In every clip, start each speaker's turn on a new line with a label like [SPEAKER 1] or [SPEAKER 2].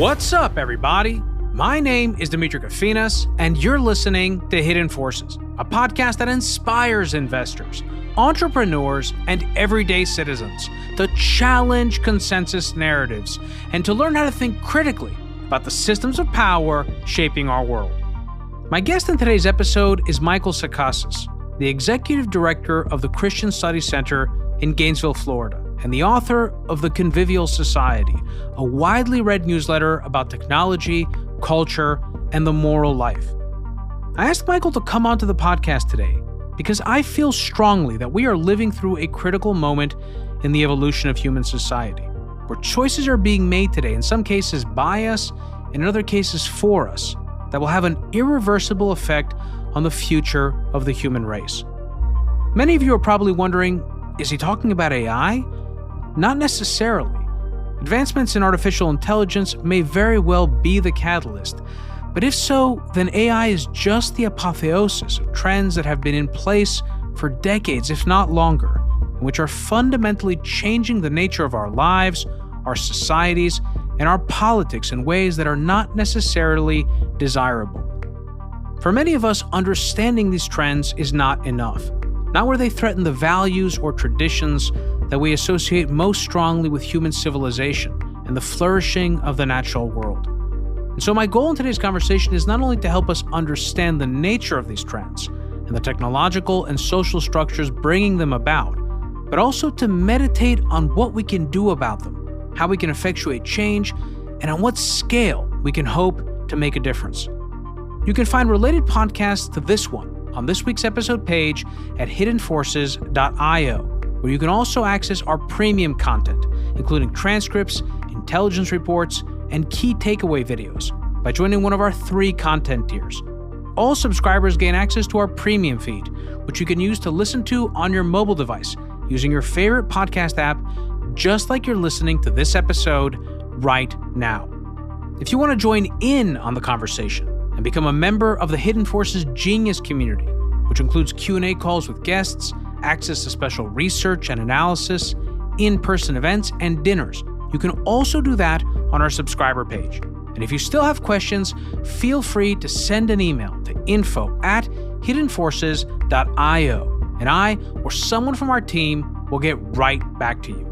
[SPEAKER 1] What's up, everybody? My name is Demetri Kofinas, and you're listening to Hidden Forces, a podcast that inspires investors, entrepreneurs, and everyday citizens to challenge consensus narratives and to learn how to think critically about the systems of power shaping our world. My guest in today's episode is Michael Sacasas, the executive director of the Christian Studies Center in Gainesville, Florida, and the author of the Convivial Society, a widely read newsletter about technology, culture, and the moral life. I asked Michael to come onto the podcast today because I feel strongly that we are living through a critical moment in the evolution of human society, where choices are being made today, in some cases by us, in other cases for us, that will have an irreversible effect on the future of the human race. Many of you are probably wondering, is he talking about AI? Not necessarily. Advancements in artificial intelligence may very well be the catalyst, but if so, then AI is just the apotheosis of trends that have been in place for decades, if not longer, and which are fundamentally changing the nature of our lives, our societies, and our politics in ways that are not necessarily desirable. For many of us, understanding these trends is not enough, not where they threaten the values or traditions that we associate most strongly with human civilization and the flourishing of the natural world. And so my goal in today's conversation is not only to help us understand the nature of these trends and the technological and social structures bringing them about, but also to meditate on what we can do about them, how we can effectuate change, and on what scale we can hope to make a difference. You can find related podcasts to this one on this week's episode page at hiddenforces.io, where you can also access our premium content, including transcripts, intelligence reports, and key takeaway videos by joining one of our 3 content tiers. All subscribers gain access to our premium feed, which you can use to listen to on your mobile device using your favorite podcast app, just like you're listening to this episode right now. If you want to join in on the conversation and become a member of the Hidden Forces Genius community, which includes Q&A calls with guests, access to special research and analysis, in-person events, and dinners, you can also do that on our subscriber page. And if you still have questions, feel free to send an email to info@hiddenforces.io, and I or someone from our team will get right back to you.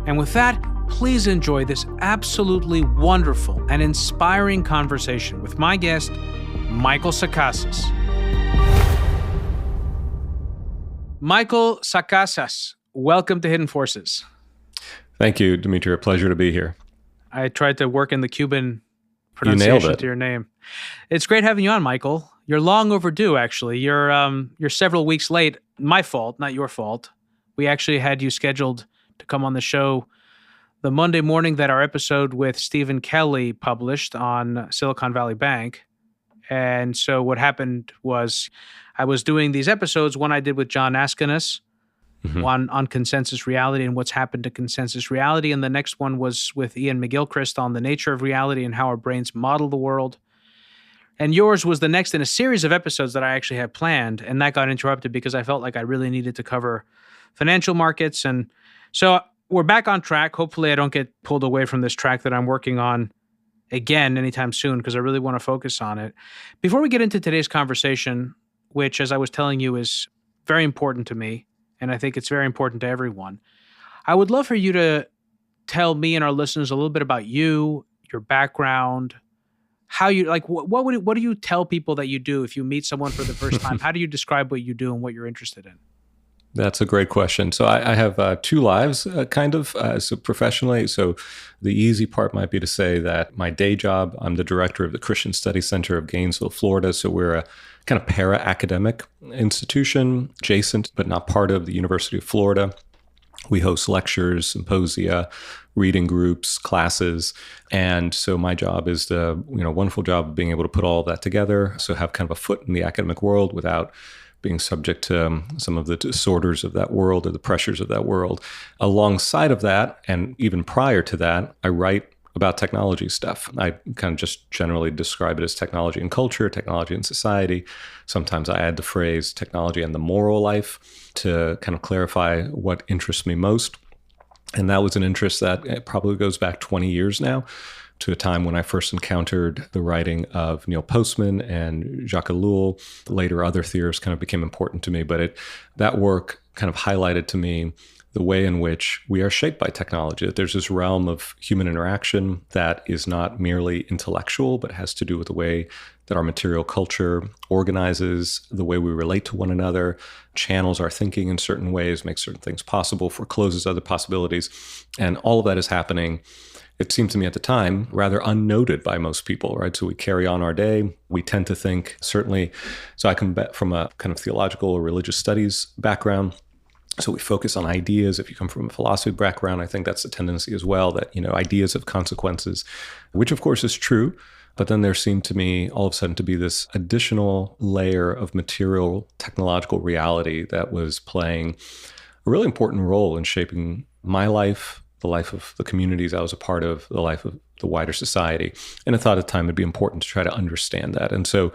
[SPEAKER 1] And with that, please enjoy this absolutely wonderful and inspiring conversation with my guest, Michael Sacasas. Michael Sacasas, welcome to Hidden Forces.
[SPEAKER 2] Thank you, Demetri. A pleasure to be here.
[SPEAKER 1] I tried to work in the Cuban pronunciation to your name. It's great having you on, Michael. You're long overdue, actually. You're several weeks late. My fault, not your fault. We actually had you scheduled to come on the show the Monday morning that our episode with Stephen Kelly published on Silicon Valley Bank. And so what happened was I was doing these episodes, one I did with John Askinas, one on consensus reality and what's happened to consensus reality, and the next one was with Ian McGilchrist on the nature of reality and how our brains model the world. And yours was the next in a series of episodes that I actually had planned, and that got interrupted because I felt like I really needed to cover financial markets. And so we're back on track. Hopefully I don't get pulled away from this track that I'm working on again anytime soon, because I really want to focus on it. Before we get into today's conversation, which, as I was telling you, is very important to me, and I think it's very important to everyone, I would love for you to tell me and our listeners a little bit about you, your background, how you, like, what do you tell people that you do if you meet someone for the first time? How do you describe what you do and what you're interested in?
[SPEAKER 2] That's a great question. So I have 2 lives, so professionally. So the easy part might be to say that my day job, I'm the director of the Christian Studies Center of Gainesville, Florida. So we're a kind of para-academic institution, adjacent but not part of the University of Florida. We host lectures, symposia, reading groups, classes. And so my job is the wonderful job of being able to put all of that together. So have kind of a foot in the academic world without being subject to some of the disorders of that world or the pressures of that world. Alongside of that, and even prior to that, I write about technology stuff. I kind of just generally describe it as technology and culture, technology and society. Sometimes I add the phrase technology and the moral life to kind of clarify what interests me most. And that was an interest that probably goes back 20 years now. to a time when I first encountered the writing of Neil Postman and Jacques Ellul. Later, other theorists kind of became important to me, but that work kind of highlighted to me the way in which we are shaped by technology. That there's this realm of human interaction that is not merely intellectual, but has to do with the way that our material culture organizes, the way we relate to one another, channels our thinking in certain ways, makes certain things possible, forecloses other possibilities. And all of that is happening, it seemed to me at the time, rather unnoted by most people, right? So we carry on our day. We tend to think, certainly, so I come back from a kind of theological or religious studies background. So we focus on ideas. If you come from a philosophy background, I think that's a tendency as well, that, ideas have consequences, which of course is true. But then there seemed to me all of a sudden to be this additional layer of material technological reality that was playing a really important role in shaping my life, the life of the communities I was a part of, the life of the wider society. And I thought at the time it'd be important to try to understand that. And so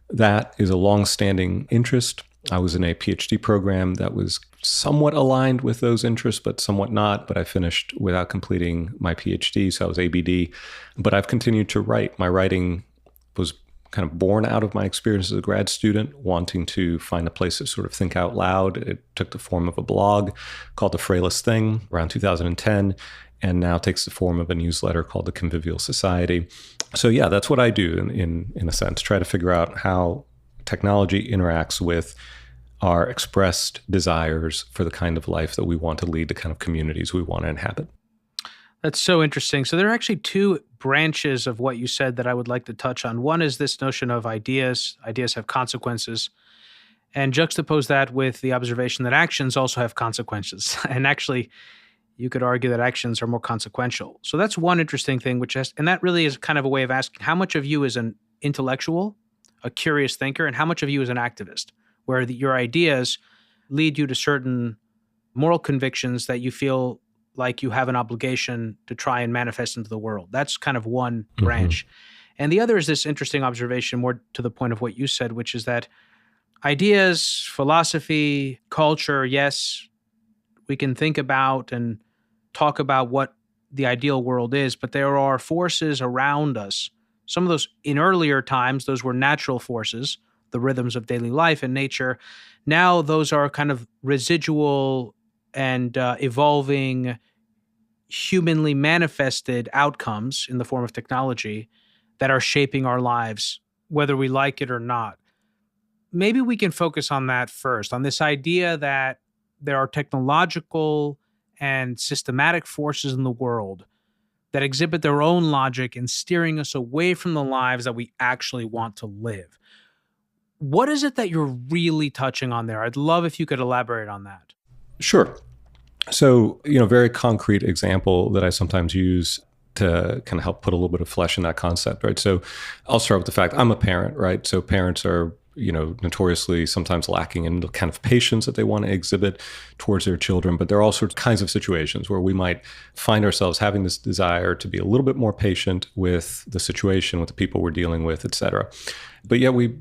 [SPEAKER 2] that is a longstanding interest. I was in a PhD program that was somewhat aligned with those interests, but somewhat not. But I finished without completing my PhD, so I was ABD. But I've continued to write. My writing was kind of born out of my experience as a grad student, wanting to find a place to sort of think out loud. It took the form of a blog called The Frailest Thing around 2010, and now takes the form of a newsletter called the Convivial Society. So yeah, that's what I do in a sense, try to figure out how technology interacts with our expressed desires for the kind of life that we want to lead, the kind of communities we want to inhabit.
[SPEAKER 1] That's so interesting. So there are actually two branches of what you said that I would like to touch on. One is this notion of ideas. Ideas have consequences. And juxtapose that with the observation that actions also have consequences. And actually, you could argue that actions are more consequential. So that's one interesting thing, and that really is kind of a way of asking how much of you is an intellectual, a curious thinker, and how much of you is an activist, where your ideas lead you to certain moral convictions that you feel like you have an obligation to try and manifest into the world. That's kind of one branch. And the other is this interesting observation, more to the point of what you said, which is that ideas, philosophy, culture, yes, we can think about and talk about what the ideal world is, but there are forces around us. Some of those, in earlier times, those were natural forces, the rhythms of daily life and nature. Now those are kind of residual and evolving, humanly manifested outcomes in the form of technology that are shaping our lives, whether we like it or not. Maybe we can focus on that first, on this idea that there are technological and systematic forces in the world that exhibit their own logic in steering us away from the lives that we actually want to live. What is it that you're really touching on there? I'd love if you could elaborate on that.
[SPEAKER 2] Sure. So, very concrete example that I sometimes use to kind of help put a little bit of flesh in that concept, right? So I'll start with the fact I'm a parent, right? So parents are, notoriously sometimes lacking in the kind of patience that they want to exhibit towards their children. But there are all sorts of kinds of situations where we might find ourselves having this desire to be a little bit more patient with the situation, with the people we're dealing with, et cetera. But yet we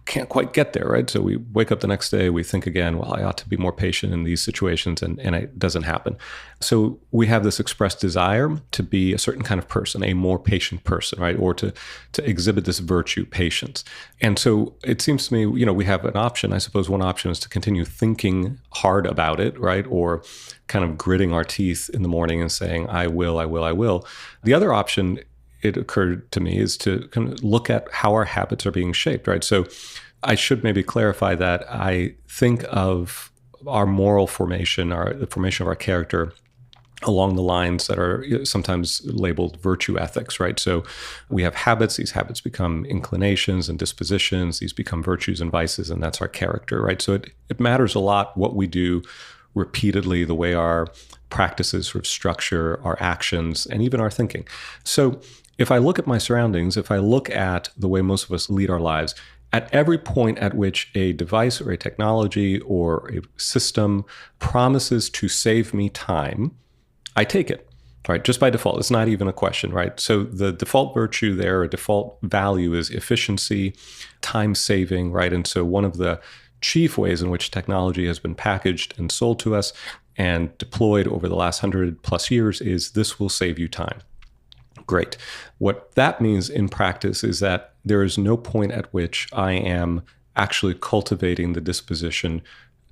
[SPEAKER 2] can't quite get there, right? So we wake up the next day, we think again, well, I ought to be more patient in these situations, and it doesn't happen. So we have this expressed desire to be a certain kind of person, a more patient person, right? Or to exhibit this virtue, patience. And so it seems to me, we have an option. I suppose one option is to continue thinking hard about it, right? Or kind of gritting our teeth in the morning and saying, I will, I will, I will. The other option, it occurred to me, is to kind of look at how our habits are being shaped, right? So I should maybe clarify that I think of our moral formation, the formation of our character, along the lines that are sometimes labeled virtue ethics, right? So we have habits. These habits become inclinations and dispositions. These become virtues and vices, and that's our character, right? So it matters a lot what we do repeatedly, the way our practices sort of structure our actions and even our thinking. So if I look at my surroundings, if I look at the way most of us lead our lives, at every point at which a device or a technology or a system promises to save me time, I take it, right? Just by default. It's not even a question, right? So the default virtue there, a default value, is efficiency, time saving, right? And so one of the chief ways in which technology has been packaged and sold to us and deployed over the last 100+ years is this will save you time. Great. What that means in practice is that there is no point at which I am actually cultivating the disposition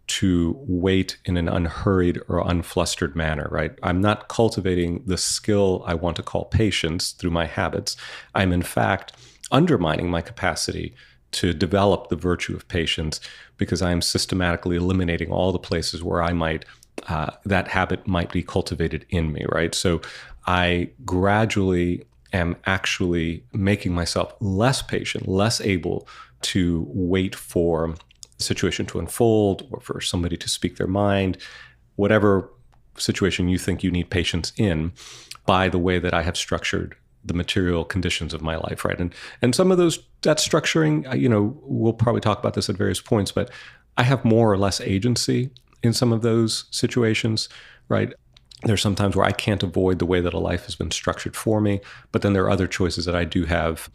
[SPEAKER 2] to wait in an unhurried or unflustered manner, right? I'm not cultivating the skill I want to call patience through my habits. I'm in fact undermining my capacity to develop the virtue of patience because I am systematically eliminating all the places where I might, that habit might be cultivated in me, right? So I gradually am actually making myself less patient, less able to wait for the situation to unfold or for somebody to speak their mind, whatever situation you think you need patience in, by the way that I have structured the material conditions of my life, right? And some of that structuring, we'll probably talk about this at various points, but I have more or less agency in some of those situations, right? There's some times where I can't avoid the way that a life has been structured for me, but then there are other choices that I do have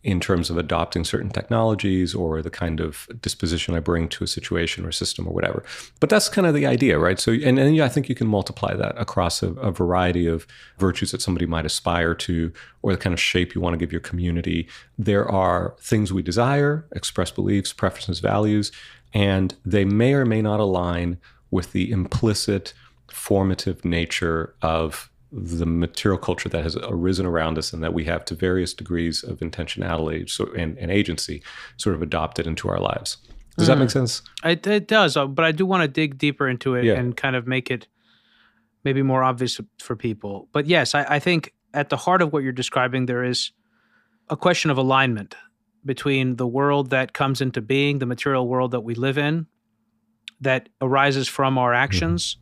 [SPEAKER 2] in terms of adopting certain technologies or the kind of disposition I bring to a situation or system or whatever. But that's kind of the idea, right? So, and I think you can multiply that across a variety of virtues that somebody might aspire to, or the kind of shape you want to give your community. There are things we desire, express beliefs, preferences, values, and they may or may not align with the implicit formative nature of the material culture that has arisen around us and that we have to various degrees of intentionality and agency sort of adopted into our lives. Does that make sense?
[SPEAKER 1] It does, but I do want to dig deeper into it and kind of make it maybe more obvious for people. But yes, I think at the heart of what you're describing, there is a question of alignment between the world that comes into being, the material world that we live in, that arises from our actions,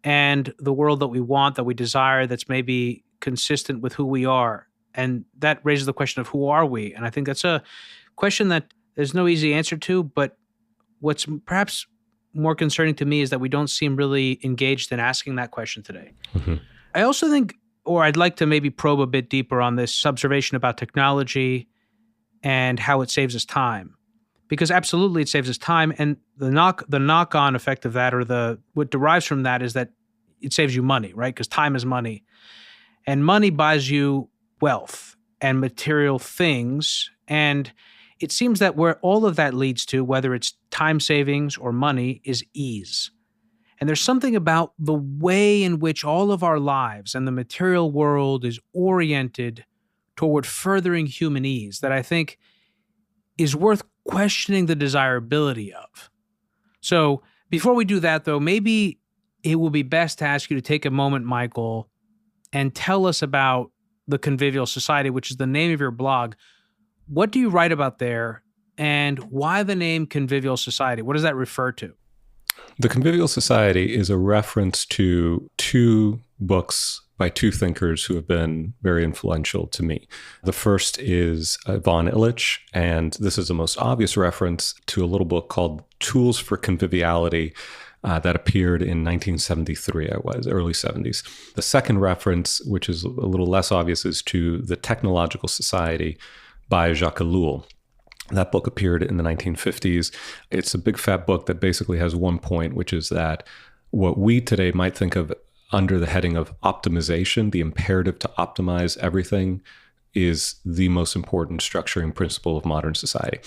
[SPEAKER 1] and the world that we want, that we desire, that's maybe consistent with who we are. And that raises the question of who are we? And I think that's a question that there's no easy answer to, but what's perhaps more concerning to me is that we don't seem really engaged in asking that question today. I also think, or I'd like to maybe probe a bit deeper on this observation about technology and how it saves us time. Because absolutely it saves us time, and the knock-on effect of that, or what derives from that, is that it saves you money, right? Because time is money. And money buys you wealth and material things. And it seems that where all of that leads to, whether it's time savings or money, is ease. And there's something about the way in which all of our lives and the material world is oriented toward furthering human ease that I think is worth questioning the desirability of. So before we do that, though, maybe it will be best to ask you to take a moment, Michael, and tell us about the Convivial Society, which is the name of your blog. What do you write about there, and why the name Convivial Society? What does that refer to?
[SPEAKER 2] The Convivial Society is a reference to two books by two thinkers who have been very influential to me. The first is von Illich, and this is the most obvious reference to a little book called Tools for Conviviality that appeared in 1973, early 70s. The second reference, which is a little less obvious, is to The Technological Society by Jacques Ellul. That book appeared in the 1950s. It's a big fat book that basically has one point, which is that what we today might think of under the heading of optimization, the imperative to optimize everything, is the most important structuring principle of modern society.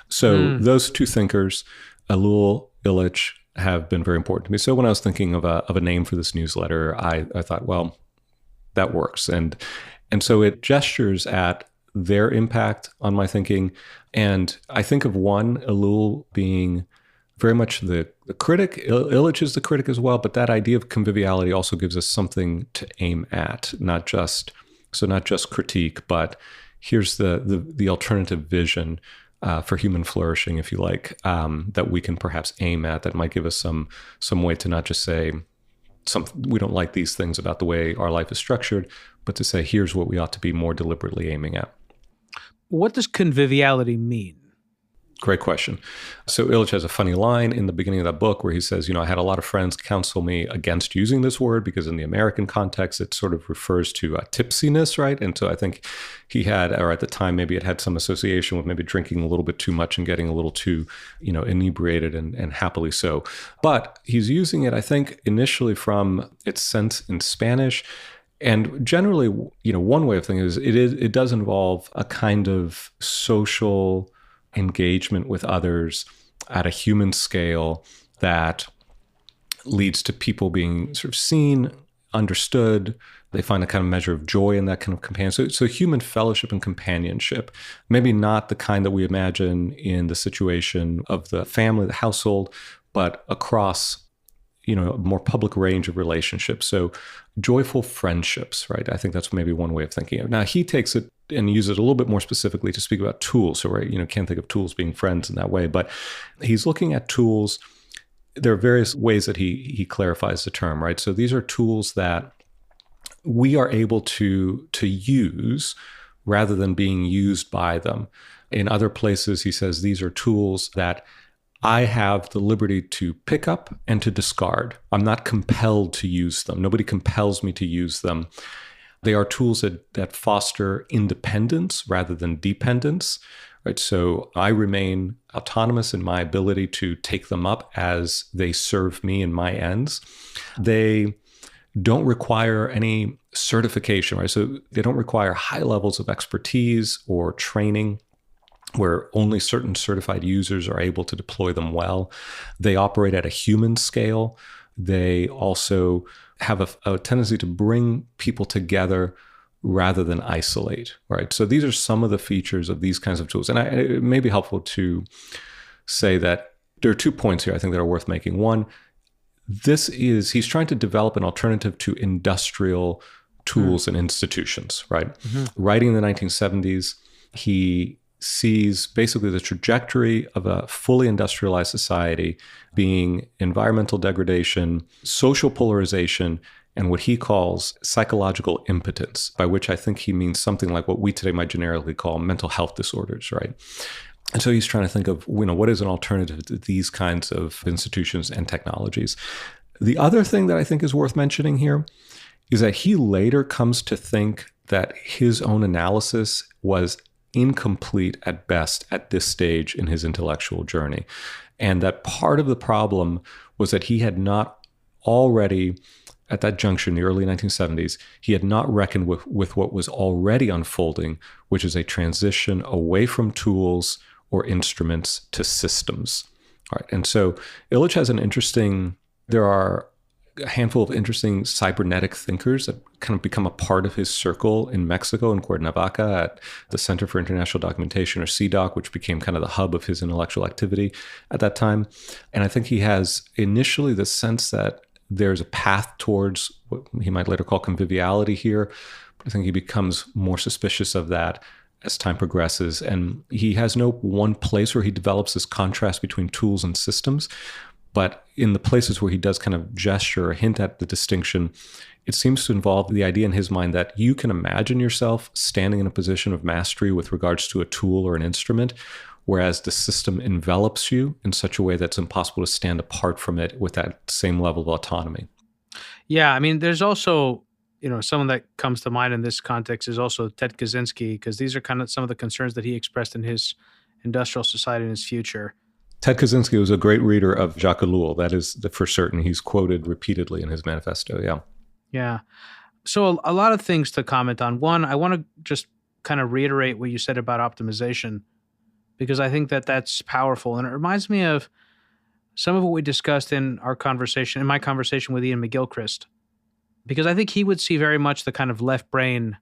[SPEAKER 2] So those two thinkers, Ellul, Illich, have been very important to me. So when I was thinking of a name for this newsletter, I thought, well, that works. And so it gestures at their impact on my thinking. And I think of one, Ellul, being very much the critic. Illich is the critic as well, but that idea of conviviality also gives us something to aim at, not just critique, but here's the alternative vision for human flourishing, if you like, that we can perhaps aim at, that might give us some way to not just say we don't like these things about the way our life is structured, but to say here's what we ought to be more deliberately aiming at.
[SPEAKER 1] What does conviviality mean?
[SPEAKER 2] Great question. So Illich has a funny line in the beginning of that book where he says, I had a lot of friends counsel me against using this word because in the American context, it sort of refers to tipsiness, right? And so I think he had, or at the time, maybe it had some association with maybe drinking a little bit too much and getting a little too, inebriated and happily so. But he's using it, I think, initially from its sense in Spanish, And generally, one way of thinking is it does involve a kind of social engagement with others at a human scale that leads to people being sort of seen, understood. They find a kind of measure of joy in that kind of companionship. So human fellowship and companionship, maybe not the kind that we imagine in the situation of the family, the household, but across a more public range of relationships. So joyful friendships, right? I think that's maybe one way of thinking of it. Now, he takes it and uses it a little bit more specifically to speak about tools. So, right, can't think of tools being friends in that way, but he's looking at tools. There are various ways that he clarifies the term, right? So these are tools that we are able to use rather than being used by them. In other places, he says these are tools that I have the liberty to pick up and to discard. I'm not compelled to use them. Nobody compels me to use them. They are tools that foster independence rather than dependence, right? So I remain autonomous in my ability to take them up as they serve me and my ends. They don't require any certification, right? So they don't require high levels of expertise or training, where only certain certified users are able to deploy them well. They operate at a human scale. They also have a tendency to bring people together rather than isolate, right? So these are some of the features of these kinds of tools. And it may be helpful to say that there are 2 points here I think that are worth making. One, he's trying to develop an alternative to industrial tools and institutions, right? Mm-hmm. Writing in the 1970s, he sees basically the trajectory of a fully industrialized society being environmental degradation, social polarization, and what he calls psychological impotence, by which I think he means something like what we today might generically call mental health disorders, right? And so he's trying to think of, what is an alternative to these kinds of institutions and technologies. The other thing that I think is worth mentioning here is that he later comes to think that his own analysis was incomplete at best at this stage in his intellectual journey. And that part of the problem was that he had not already, at that juncture in the early 1970s, he had not reckoned with what was already unfolding, which is a transition away from tools or instruments to systems. All right. And so Illich has there are a handful of interesting cybernetic thinkers that kind of become a part of his circle in Mexico, in Cuernavaca, at the Center for International Documentation, or CDOC, which became kind of the hub of his intellectual activity at that time. And I think he has initially the sense that there's a path towards what he might later call conviviality here. But I think he becomes more suspicious of that as time progresses. And he has no one place where he develops this contrast between tools and systems. But in the places where he does kind of gesture or hint at the distinction, it seems to involve the idea in his mind that you can imagine yourself standing in a position of mastery with regards to a tool or an instrument, whereas the system envelops you in such a way that's impossible to stand apart from it with that same level of autonomy.
[SPEAKER 1] Yeah, I mean, there's also, someone that comes to mind in this context is also Ted Kaczynski, because these are kind of some of the concerns that he expressed in his Industrial Society in his future.
[SPEAKER 2] Ted Kaczynski was a great reader of Jacques Ellul. That is for certain. He's quoted repeatedly in his manifesto. Yeah.
[SPEAKER 1] Yeah. So a lot of things to comment on. One, I want to just kind of reiterate what you said about optimization, because I think that that's powerful. And it reminds me of some of what we discussed in my conversation with Ian McGilchrist, because I think he would see very much the kind of left brain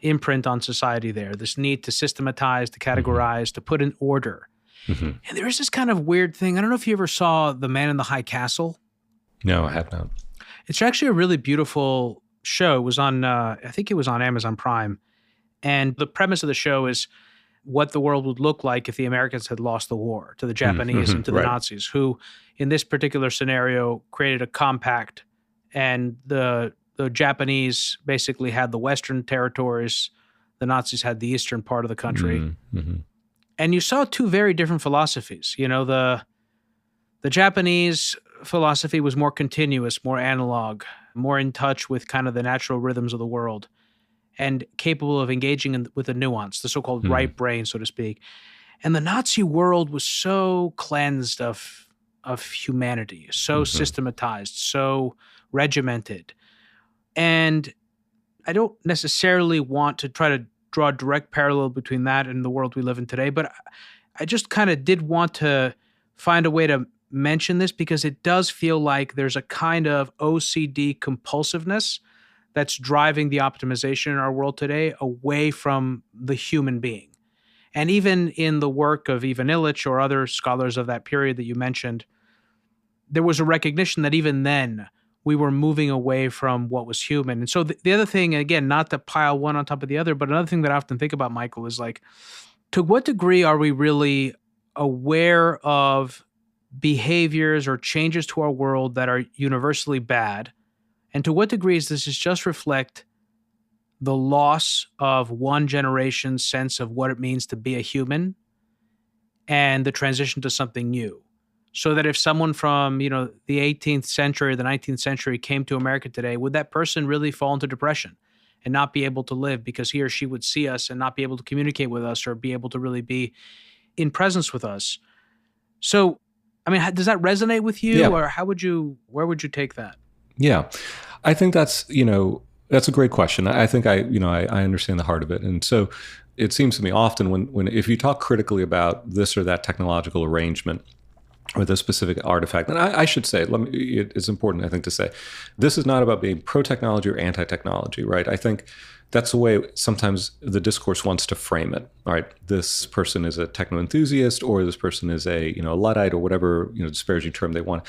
[SPEAKER 1] imprint on society there, this need to systematize, to categorize, to put in order. Mm-hmm. And there is this kind of weird thing. I don't know if you ever saw The Man in the High Castle.
[SPEAKER 2] No, I have not.
[SPEAKER 1] It's actually a really beautiful show. It was on, I think it was on Amazon Prime. And the premise of the show is what the world would look like if the Americans had lost the war to the Japanese and to the Nazis, who in this particular scenario created a compact, and the Japanese basically had the Western territories, the Nazis had the eastern part of the country. Mm-hmm. And you saw two very different philosophies. The Japanese philosophy was more continuous, more analog, more in touch with kind of the natural rhythms of the world, and capable of engaging with the nuance, the so-called right brain, so to speak. And the Nazi world was so cleansed of humanity, so systematized, so regimented. And I don't necessarily want to try to draw a direct parallel between that and the world we live in today, but I just kind of did want to find a way to mention this because it does feel like there's a kind of OCD compulsiveness that's driving the optimization in our world today away from the human being. And even in the work of Ivan Illich or other scholars of that period that you mentioned, there was a recognition that even then we were moving away from what was human. And so the other thing, again, not to pile one on top of the other, but another thing that I often think about, Michael, is like, to what degree are we really aware of behaviors or changes to our world that are universally bad? And to what degree does this just reflect the loss of one generation's sense of what it means to be a human and the transition to something new? So that if someone from, the 18th century or the 19th century came to America today, would that person really fall into depression and not be able to live because he or she would see us and not be able to communicate with us or be able to really be in presence with us? So, I mean, does that resonate with you, or where would you take that?
[SPEAKER 2] Yeah, I think that's a great question. I think I understand the heart of it. And so it seems to me often when if you talk critically about this or that technological arrangement or this specific artifact, and I should say, it's important, I think, to say, this is not about being pro-technology or anti-technology, right? I think that's the way sometimes the discourse wants to frame it. All right, this person is a techno-enthusiast, or this person is a Luddite, or whatever disparaging term they want.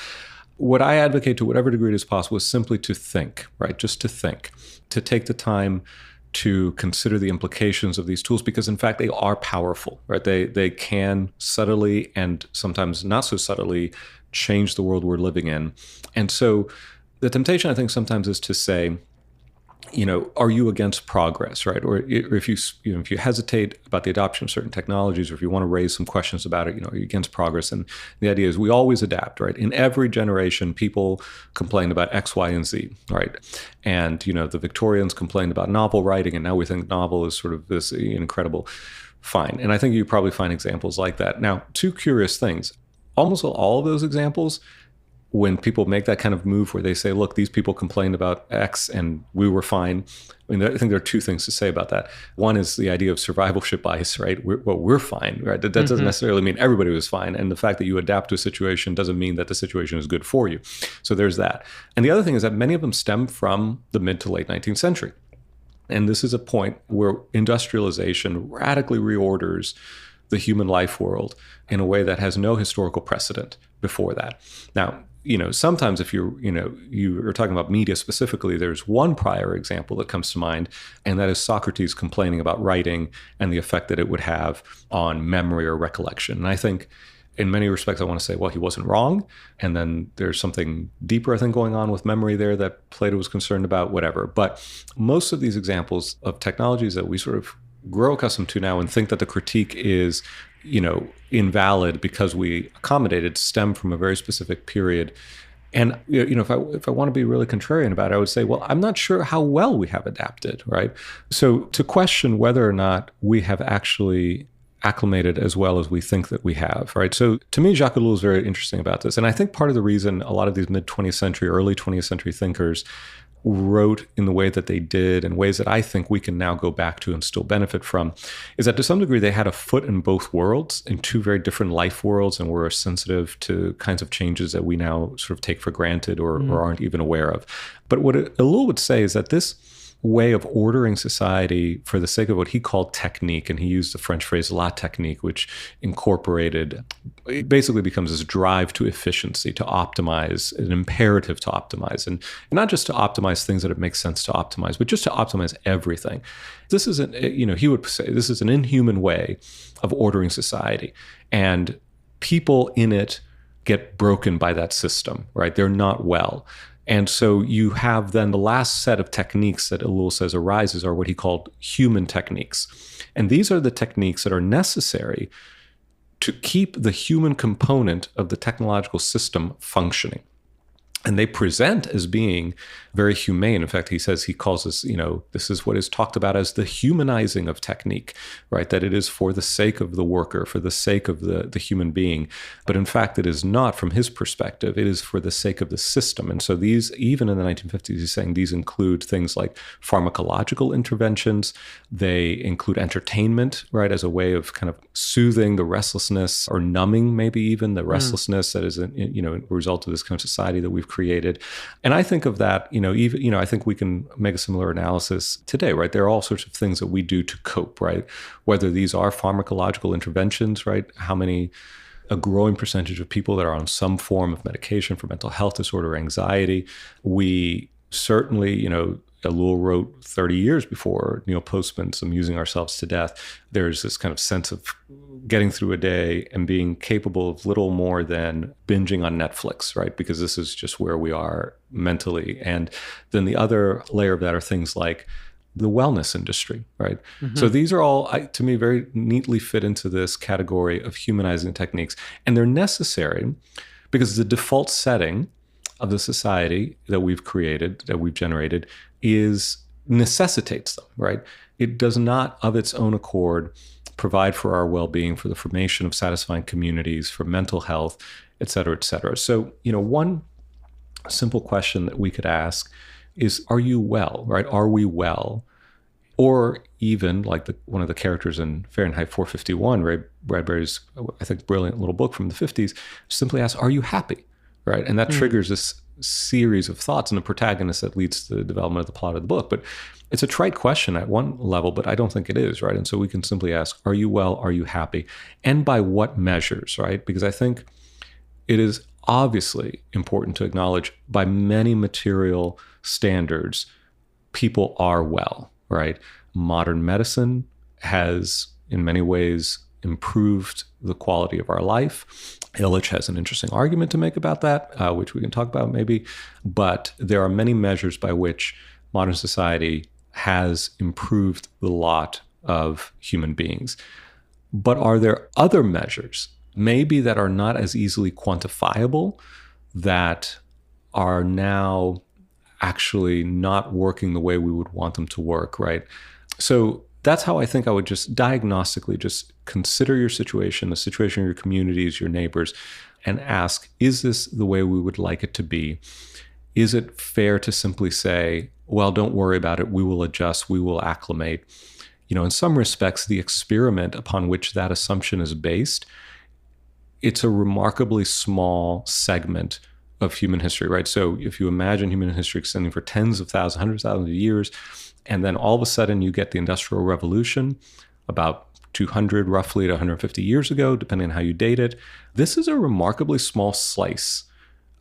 [SPEAKER 2] What I advocate to whatever degree it is possible is simply to think, right? Just to think, to take the time to consider the implications of these tools, because in fact they are powerful, right? They can subtly and sometimes not so subtly change the world we're living in. And so the temptation, I think, sometimes is to say, are you against progress, right? Or if you hesitate about the adoption of certain technologies, or if you want to raise some questions about it, are you against progress? And the idea is we always adapt, right? In every generation, people complain about X, Y, and Z, right? And, the Victorians complained about novel writing, and now we think novel is sort of this incredible. Fine. And I think you probably find examples like that. Now, two curious things. Almost all of those examples, when people make that kind of move where they say, look, these people complained about X and we were fine. I mean, I think there are two things to say about that. One is the idea of survivalship bias, right? We're fine, right? That doesn't necessarily mean everybody was fine. And the fact that you adapt to a situation doesn't mean that the situation is good for you. So there's that. And the other thing is that many of them stem from the mid to late 19th century. And this is a point where industrialization radically reorders the human life world in a way that has no historical precedent before that. Now, sometimes if you are talking about media specifically, there's one prior example that comes to mind, and that is Socrates complaining about writing and the effect that it would have on memory or recollection. And I think in many respects, I want to say, well, he wasn't wrong. And then there's something deeper, I think, going on with memory there that Plato was concerned about, whatever. But most of these examples of technologies that we sort of grow accustomed to now and think that the critique is invalid because we accommodated stem from a very specific period. And if I want to be really contrarian about it, I would say, well, I'm not sure how well we have adapted, right? So to question whether or not we have actually acclimated as well as we think that we have, right? So to me, Jacques Ellul is very interesting about this. And I think part of the reason a lot of these mid-20th century, early 20th century thinkers wrote in the way that they did, in ways that I think we can now go back to and still benefit from, is that to some degree they had a foot in both worlds, in two very different life worlds, and were sensitive to kinds of changes that we now sort of take for granted or aren't even aware of. But what Ellul would say is that this way of ordering society for the sake of what he called technique, and he used the French phrase la technique, which incorporated, it basically becomes this drive to efficiency, to optimize, an imperative to optimize, and not just to optimize things that it makes sense to optimize, but just to optimize everything. This is he would say this is an inhuman way of ordering society, and people in it get broken by that system, right? They're not well. And so you have then the last set of techniques that Ellul says arises are what he called human techniques. And these are the techniques that are necessary to keep the human component of the technological system functioning. And they present as being very humane. In fact, he says, he calls this, this is what is talked about as the humanizing of technique, right? That it is for the sake of the worker, for the sake of the human being. But in fact, it is not from his perspective. It is for the sake of the system. And so these, even in the 1950s, he's saying these include things like pharmacological interventions. They include entertainment, right, as a way of kind of soothing the restlessness or numbing maybe even the restlessness that is, a result of this kind of society that we've created. And I think of that, I think we can make a similar analysis today, right? There are all sorts of things that we do to cope, right? Whether these are pharmacological interventions, right? A growing percentage of people that are on some form of medication for mental health disorder or anxiety. We certainly, Ellul wrote 30 years before Neil Postman's Amusing Ourselves to Death. There's this kind of sense of getting through a day and being capable of little more than binging on Netflix, right? Because this is just where we are mentally. And then the other layer of that are things like the wellness industry, right? Mm-hmm. So these are all, to me, very neatly fit into this category of humanizing techniques. And they're necessary because the default setting of the society that we've created, that we've generated, necessitates them, right? It does not of its own accord provide for our well-being, for the formation of satisfying communities, for mental health, et cetera, et cetera. So, one simple question that we could ask is, are you well, right? Are we well? Or even like one of the characters in Fahrenheit 451, Ray Bradbury's, I think, brilliant little book from the 50s, simply ask, are you happy, right? And that triggers this series of thoughts and a protagonist that leads to the development of the plot of the book. But it's a trite question at one level, but I don't think it is, right? And so we can simply ask, are you well? Are you happy? And by what measures, right? Because I think it is obviously important to acknowledge by many material standards, people are well, right? Modern medicine has in many ways improved the quality of our life. Illich has an interesting argument to make about that, which we can talk about maybe. But there are many measures by which modern society has improved the lot of human beings. But are there other measures, maybe that are not as easily quantifiable, that are now actually not working the way we would want them to work, right? So that's how I think I would just diagnostically just consider your situation, the situation of your communities, your neighbors, and ask, is this the way we would like it to be? Is it fair to simply say, well, don't worry about it, we will adjust, we will acclimate? In some respects, the experiment upon which that assumption is based, it's a remarkably small segment of human history, right? So if you imagine human history extending for tens of thousands, hundreds of thousands of years, and then all of a sudden you get the Industrial Revolution about 200 roughly to 150 years ago, depending on how you date it. This is a remarkably small slice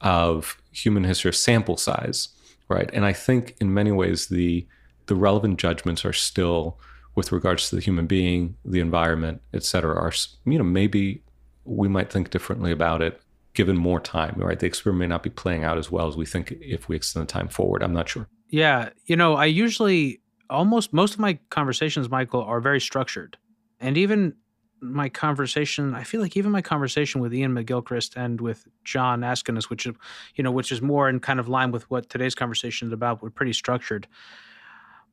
[SPEAKER 2] of human history, sample size, right? And I think in many ways the relevant judgments are still, with regards to the human being, the environment, et cetera, are, maybe we might think differently about it given more time, right? The experiment may not be playing out as well as we think if we extend the time forward. I'm not sure.
[SPEAKER 1] Yeah. I usually, most of my conversations, Michael, are very structured. And even my conversation, I feel like even my conversation with Ian McGilchrist and with John Askenis, which is more in kind of line with what today's conversation is about, we're pretty structured.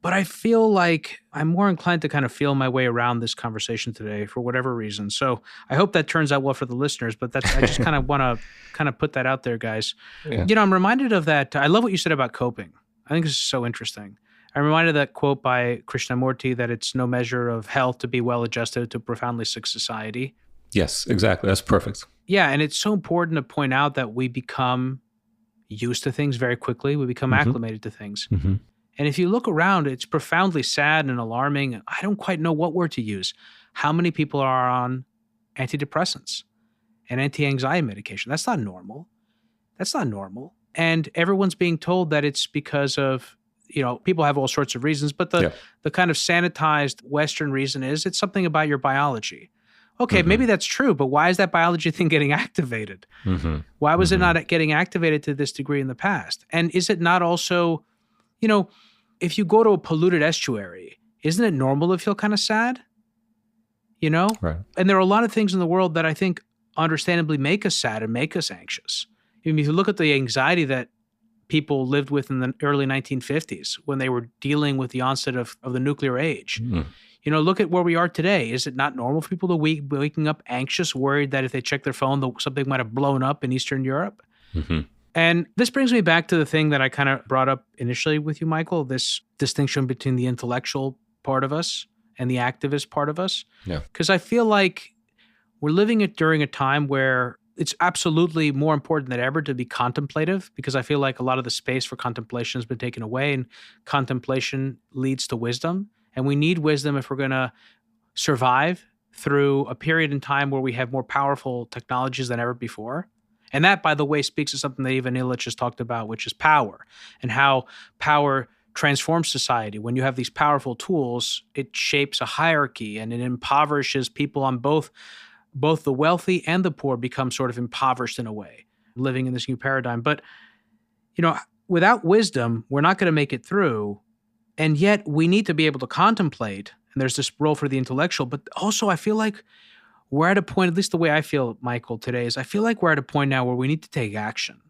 [SPEAKER 1] But I feel like I'm more inclined to kind of feel my way around this conversation today for whatever reason. So I hope that turns out well for the listeners, but I just kind of want to kind of put that out there, guys. Yeah. I'm reminded of that. I love what you said about coping. I think this is so interesting. I'm reminded of that quote by Krishnamurti that it's no measure of health to be well-adjusted to a profoundly sick society.
[SPEAKER 2] Yes, exactly. That's perfect.
[SPEAKER 1] Yeah, and it's so important to point out that we become used to things very quickly. We become acclimated to things. Mm-hmm. And if you look around, it's profoundly sad and alarming. I don't quite know what word to use. How many people are on antidepressants and anti-anxiety medication? That's not normal. And everyone's being told that it's because of, people have all sorts of reasons, but the kind of sanitized Western reason is it's something about your biology. Okay, maybe that's true, but why is that biology thing getting activated? Mm-hmm. Why was it not getting activated to this degree in the past? And is it not also, if you go to a polluted estuary, isn't it normal to feel kind of sad? Right. And there are a lot of things in the world that I think understandably make us sad and make us anxious. If you look at the anxiety that people lived with in the early 1950s when they were dealing with the onset of the nuclear age. Look at where we are today. Is it not normal for people to waking up anxious, worried that if they check their phone, something might have blown up in Eastern Europe? And this brings me back to the thing that I kind of brought up initially with you, Michael, this distinction between the intellectual part of us and the activist part of us.
[SPEAKER 2] Yeah.
[SPEAKER 1] Because I feel like we're living it during a time where it's absolutely more important than ever to be contemplative, because I feel like a lot of the space for contemplation has been taken away, and contemplation leads to wisdom. And we need wisdom if we're going to survive through a period in time where we have more powerful technologies than ever before. And that, by the way, speaks to something that even Illich has talked about, which is power, and how power transforms society. When you have these powerful tools, it shapes a hierarchy and it impoverishes people on both the wealthy and the poor become sort of impoverished in a way, living in this new paradigm. But, without wisdom, we're not going to make it through. And yet we need to be able to contemplate. And there's this role for the intellectual. But also I feel like we're at a point, at least the way I feel, Michael, today, is I feel like we're at a point now where we need to take action.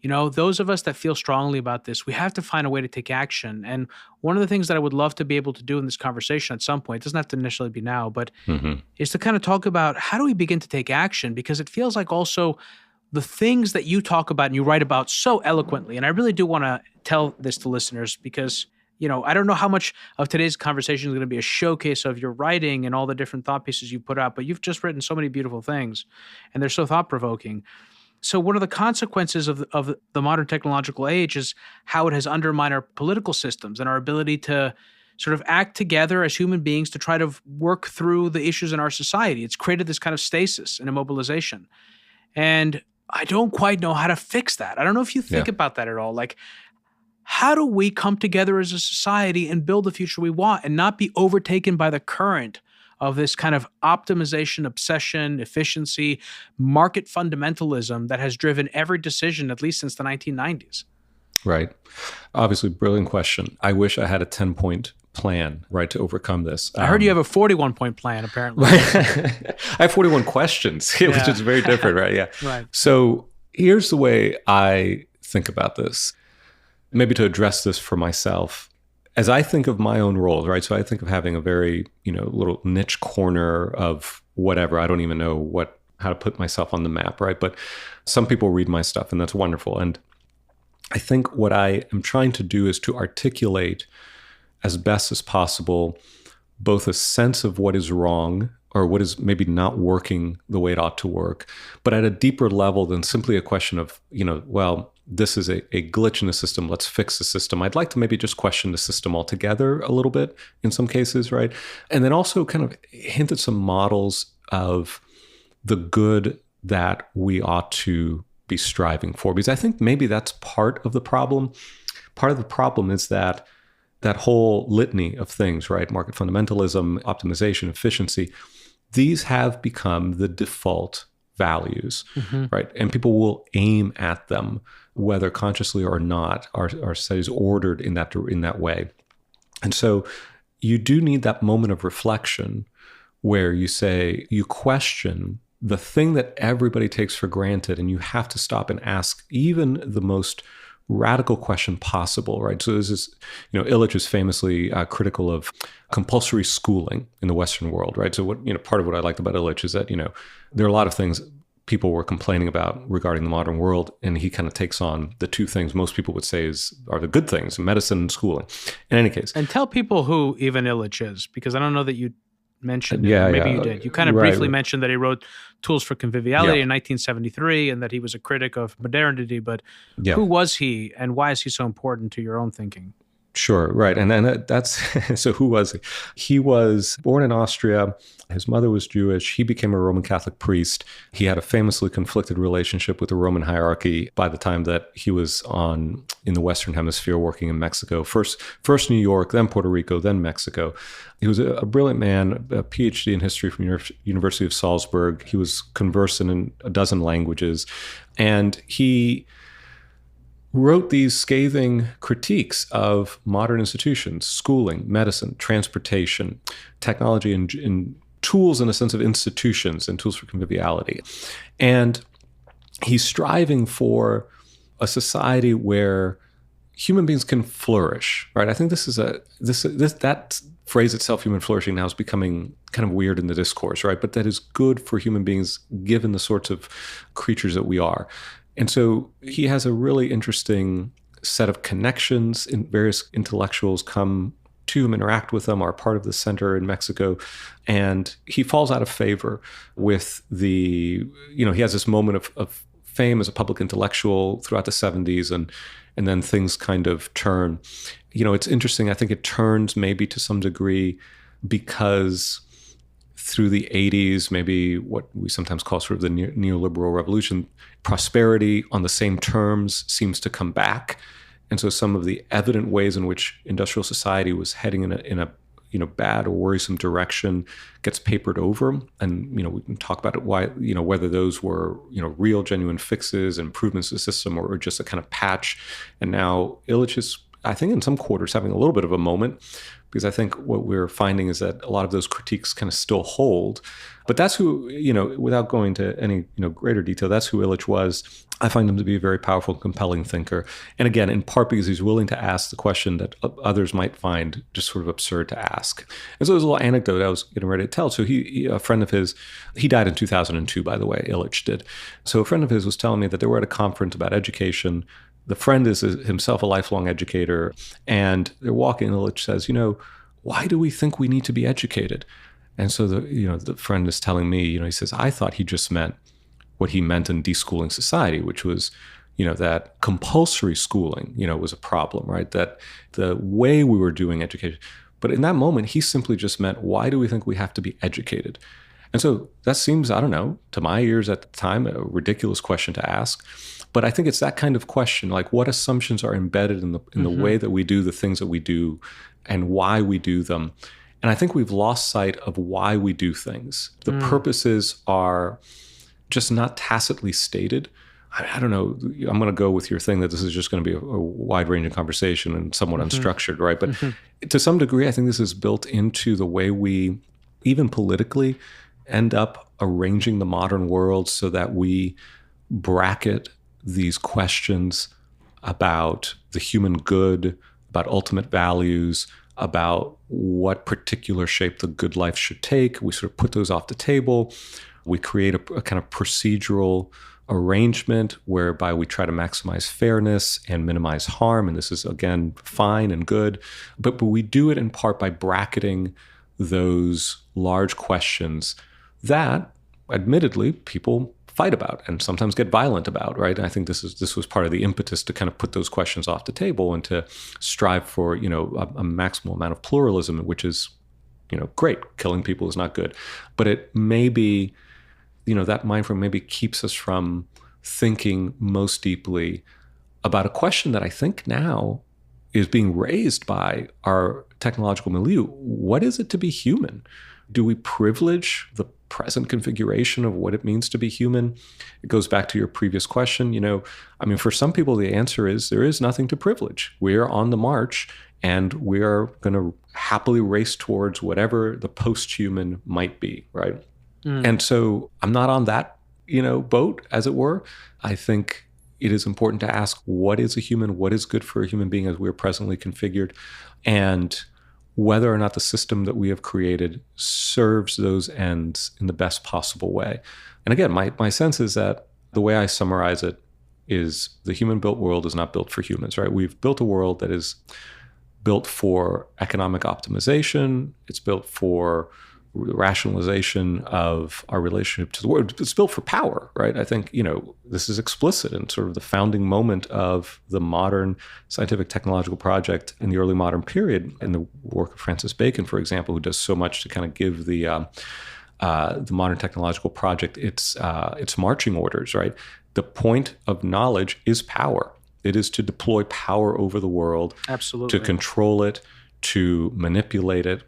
[SPEAKER 1] Those of us that feel strongly about this, we have to find a way to take action. And one of the things that I would love to be able to do in this conversation at some point, it doesn't have to initially be now, but is to kind of talk about how do we begin to take action? Because it feels like also the things that you talk about and you write about so eloquently, and I really do want to tell this to listeners because, I don't know how much of today's conversation is going to be a showcase of your writing and all the different thought pieces you put out, but you've just written so many beautiful things and they're so thought-provoking. So one of the consequences of the modern technological age is how it has undermined our political systems and our ability to sort of act together as human beings to try to work through the issues in our society. It's created this kind of stasis and immobilization. And I don't quite know how to fix that. I don't know if you think about that at all. Like, how do we come together as a society and build the future we want and not be overtaken by the current of this kind of optimization, obsession, efficiency, market fundamentalism that has driven every decision, at least since the 1990s?
[SPEAKER 2] Right. Obviously, brilliant question. I wish I had a 10-point plan, right, to overcome this.
[SPEAKER 1] I heard you have a 41-point plan, apparently.
[SPEAKER 2] I have 41 questions, which is very different, right? Yeah.
[SPEAKER 1] Right.
[SPEAKER 2] So here's the way I think about this. Maybe to address this for myself, as I think of my own roles, right? So I think of having a very, little niche corner of whatever. I don't even know how to put myself on the map, right? But some people read my stuff, and that's wonderful. And I think what I am trying to do is to articulate as best as possible both a sense of what is wrong or what is maybe not working the way it ought to work, but at a deeper level than simply a question of, this is a glitch in the system, let's fix the system. I'd like to maybe just question the system altogether a little bit in some cases, right? And then also kind of hint at some models of the good that we ought to be striving for. Because I think maybe that's part of the problem. Part of the problem is that whole litany of things, right? Market fundamentalism, optimization, efficiency, these have become the default values, right? And people will aim at them, whether consciously or not. Our society is ordered in that way. And so you do need that moment of reflection where you question the thing that everybody takes for granted, and you have to stop and ask even the most radical question possible, right? So this is, Illich is famously critical of compulsory schooling in the Western world, right? So part of what I liked about Illich is that, there are a lot of things people were complaining about regarding the modern world, and he kind of takes on the two things most people would say are the good things, medicine and schooling. In any case.
[SPEAKER 1] And tell people who Ivan Illich is, because I don't know that you mentioned it. Maybe you did. You kind of briefly mentioned that he wrote Tools for Conviviality in 1973 and that he was a critic of modernity, but who was he and why is he so important to your own thinking?
[SPEAKER 2] Sure, right. And then that's, so who was he? He was born in Austria. His mother was Jewish. He became a Roman Catholic priest. He had a famously conflicted relationship with the Roman hierarchy by the time that he was in the Western Hemisphere working in Mexico. First New York, then Puerto Rico, then Mexico. He was a brilliant man, a PhD in history from University of Salzburg. He was conversant in a dozen languages. And he wrote these scathing critiques of modern institutions, schooling, medicine, transportation, technology, and tools in a sense of institutions and tools for conviviality. And he's striving for a society where human beings can flourish, right? I think that phrase itself, human flourishing, now is becoming kind of weird in the discourse, right? But that is good for human beings given the sorts of creatures that we are. And so he has a really interesting set of connections. Various intellectuals come to him, interact with them, are part of the center in Mexico. And he falls out of favor with he has this moment of fame as a public intellectual throughout the 70s, and then things kind of turn. It's interesting. I think it turns maybe to some degree because through the 80s, maybe what we sometimes call sort of the neoliberal revolution, prosperity on the same terms seems to come back. And so some of the evident ways in which industrial society was heading in a bad or worrisome direction gets papered over. And, we can talk about it, why, whether those were, real, genuine fixes, improvements to the system, or just a kind of patch. And now Illich is, I think, in some quarters having a little bit of a moment, because I think what we're finding is that a lot of those critiques kind of still hold. But that's who, without going to any, greater detail, that's who Illich was. I find him to be a very powerful, compelling thinker. And again, in part because he's willing to ask the question that others might find just sort of absurd to ask. And so there's a little anecdote I was getting ready to tell. So a friend of his, he died in 2002, by the way, Illich did. So a friend of his was telling me that they were at a conference about education. The friend is himself a lifelong educator, and they're walking, and Illich says, why do we think we need to be educated? And so the friend is telling me, he says, I thought he just meant what he meant in deschooling society, which was, that compulsory schooling, was a problem, right? That the way we were doing education. But in that moment, he simply just meant, why do we think we have to be educated? And so that seems, I don't know, to my ears at the time, a ridiculous question to ask. But I think it's that kind of question, like what assumptions are embedded in the way that we do the things that we do and why we do them. And I think we've lost sight of why we do things. The purposes are just not tacitly stated. I don't know. I'm going to go with your thing that this is just going to be a wide-ranging conversation and somewhat unstructured, right? But to some degree, I think this is built into the way we, even politically, end up arranging the modern world so that we bracket these questions about the human good, about ultimate values, about what particular shape the good life should take. We sort of put those off the table. We create a kind of procedural arrangement whereby we try to maximize fairness and minimize harm. And this is, again, fine and good. But we do it in part by bracketing those large questions that, admittedly, people fight about and sometimes get violent about, right? And I think this was part of the impetus to kind of put those questions off the table and to strive for, a maximal amount of pluralism, which is, great. Killing people is not good. But it may be, that mind frame maybe keeps us from thinking most deeply about a question that I think now is being raised by our technological milieu. What is it to be human? Do we privilege the present configuration of what it means to be human? It goes back to your previous question. For some people, the answer is there is nothing to privilege. We are on the march, and we are going to happily race towards whatever the post-human might be, right? And so I'm not on that, boat, as it were. I think it is important to ask, what is a human? What is good for a human being as we're presently configured? And whether or not the system that we have created serves those ends in the best possible way. And again, my sense is that the way I summarize it is the human-built world is not built for humans, right? We've built a world that is built for economic optimization. It's built for rationalization of our relationship to the world. It's built for power, right? I think, this is explicit in sort of the founding moment of the modern scientific technological project in the early modern period, in the work of Francis Bacon, for example, who does so much to kind of give the modern technological project its marching orders, right? The point of knowledge is power. It is to deploy power over the world,
[SPEAKER 1] absolutely,
[SPEAKER 2] to control it, to manipulate it.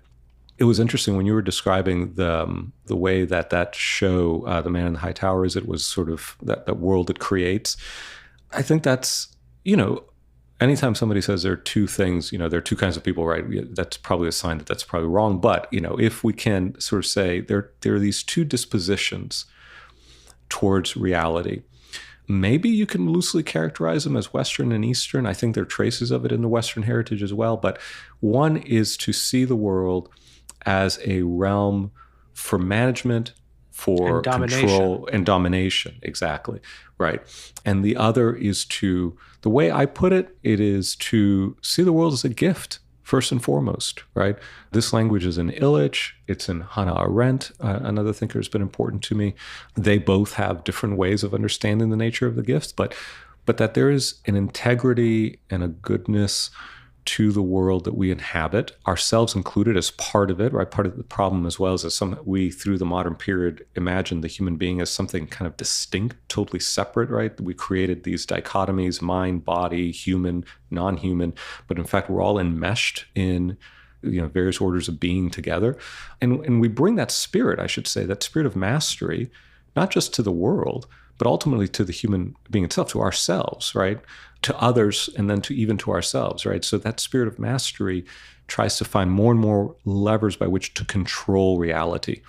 [SPEAKER 2] It was interesting when you were describing the way that show, The Man in the High Tower, it was sort of that world it creates. I think that's, anytime somebody says there are two things, there are two kinds of people, right? That's probably a sign that that's probably wrong. But, if we can sort of say there are these two dispositions towards reality. maybe you can loosely characterize them as Western and Eastern. I think there are traces of it in the Western heritage as well. But one is to see the world as a realm for management, for control and domination. Exactly. Right. And the other is the way I put it, it is to see the world as a gift, first and foremost, right? This language is in Illich. It's in Hannah Arendt, another thinker who's been important to me. They both have different ways of understanding the nature of the gifts, but that there is an integrity and a goodness to the world that we inhabit, ourselves included as part of it, right? Part of the problem as well is that we, through the modern period, imagine the human being as something kind of distinct, totally separate, right? We created these dichotomies, mind, body, human, non-human, but in fact, we're all enmeshed in various orders of being together. And we bring that spirit, I should say, that spirit of mastery, not just to the world, but ultimately to the human being itself, to ourselves, right? To others, and then even to ourselves, right? So that spirit of mastery tries to find more and more levers by which to control reality,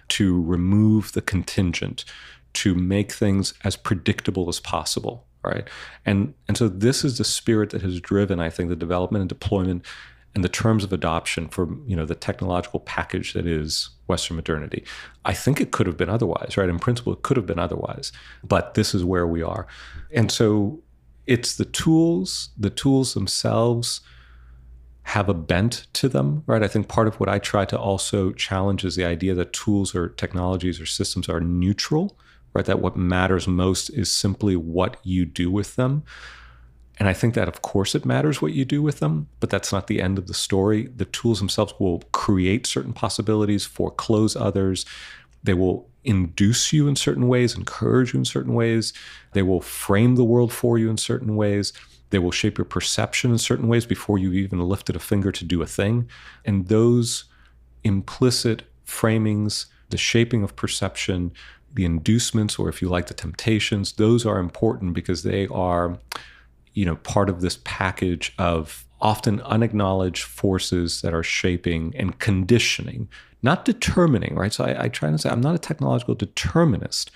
[SPEAKER 2] to remove the contingent, to make things as predictable as possible, right? And so this is the spirit that has driven, I think, the development and deployment and the terms of adoption for the technological package that is Western modernity. I think it could have been otherwise, right? In principle, it could have been otherwise, but this is where we are. And so it's the tools themselves have a bent to them, right? I think part of what I try to also challenge is the idea that tools or technologies or systems are neutral, right? That what matters most is simply what you do with them. And I think that, of course, it matters what you do with them, but that's not the end of the story. The tools themselves will create certain possibilities, foreclose others. They will induce you in certain ways, encourage you in certain ways. They will frame the world for you in certain ways. They will shape your perception in certain ways before you've even lifted a finger to do a thing. And those implicit framings, the shaping of perception, the inducements, or if you like, the temptations, those are important because they are part of this package of often unacknowledged forces that are shaping and conditioning, not determining, right? So I try to say I'm not a technological determinist,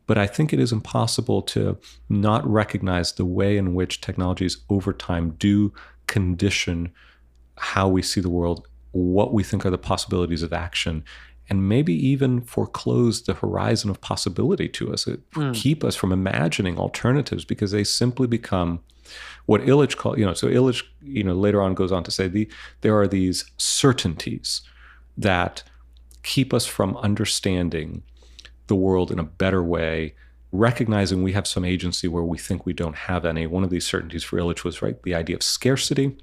[SPEAKER 2] but I think it is impossible to not recognize the way in which technologies over time do condition how we see the world, what we think are the possibilities of action, and maybe even foreclose the horizon of possibility to us, keep us from imagining alternatives because they simply become what Illich called, so Illich, later on goes on to say there are these certainties that keep us from understanding the world in a better way, recognizing we have some agency where we think we don't have any. One of these certainties for Illich was, right, the idea of scarcity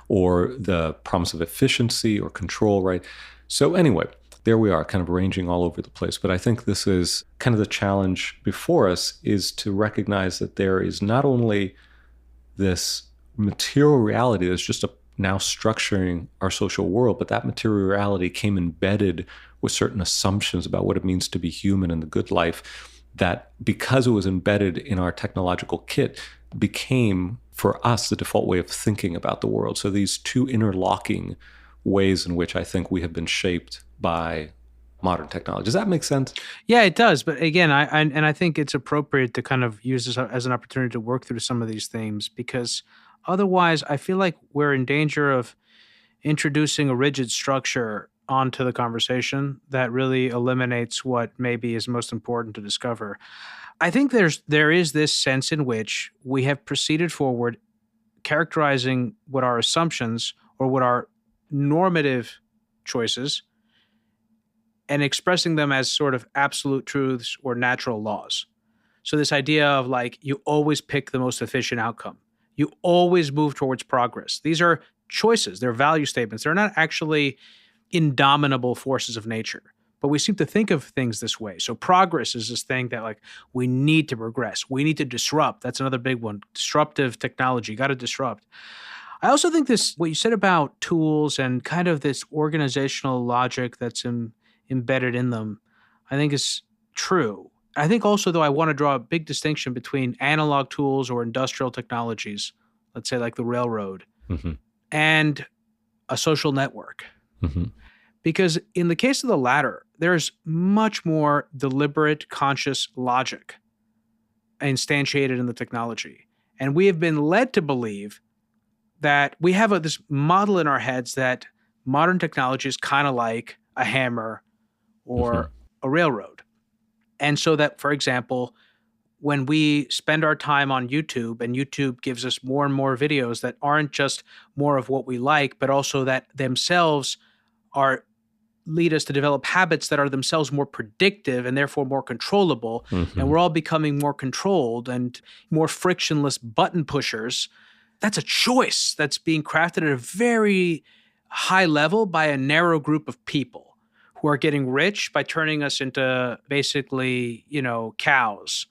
[SPEAKER 2] or the promise of efficiency or control, right? So anyway, there we are, kind of ranging all over the place. But I think this is kind of the challenge before us, is to recognize that there is not only this material reality that's just now structuring our social world, but that material reality came embedded with certain assumptions about what it means to be human and the good life, that because it was embedded in our technological kit, became for us the default way of thinking about the world. So these two interlocking ways in which I think we have been shaped by modern technology. Does that make sense?
[SPEAKER 1] Yeah, it does. But again, I think it's appropriate to kind of use this as an opportunity to work through some of these themes, because otherwise I feel like we're in danger of introducing a rigid structure onto the conversation that really eliminates what maybe is most important to discover. I think there is this sense in which we have proceeded forward characterizing what our assumptions or what our normative choices and expressing them as sort of absolute truths or natural laws. So this idea of like, you always pick the most efficient outcome. You always move towards progress. These are choices. They're value statements. They're not actually indomitable forces of nature. But we seem to think of things this way. So progress is this thing that like, we need to progress. We need to disrupt. That's another big one. Disruptive technology. Got to disrupt. I also think what you said about tools and kind of this organizational logic that's embedded in them, I think is true. I think also, though, I want to draw a big distinction between analog tools or industrial technologies, let's say like the railroad, and a social network. Because in the case of the latter, there's much more deliberate, conscious logic instantiated in the technology. And we have been led to believe that we have this model in our heads that modern technology is kind of like a hammer or a railroad. And so that, for example, when we spend our time on YouTube and YouTube gives us more and more videos that aren't just more of what we like, but also that themselves lead us to develop habits that are themselves more predictive and therefore more controllable. And we're all becoming more controlled and more frictionless button pushers. That's a choice that's being crafted at a very high level by a narrow group of people who are getting rich by turning us into basically, cows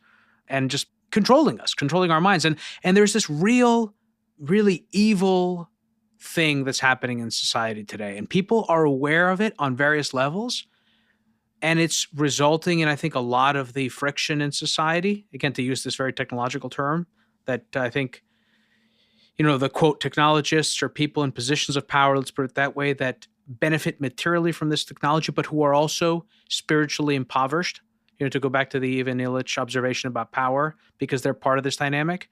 [SPEAKER 1] and just controlling us, controlling our minds. And there's this really evil thing that's happening in society today. And people are aware of it on various levels. And it's resulting in, I think, a lot of the friction in society. Again, to use this very technological term that I think, the quote technologists or people in positions of power, let's put it that way, that benefit materially from this technology, but who are also spiritually impoverished, to go back to the Ivan Illich observation about power, because they're part of this dynamic.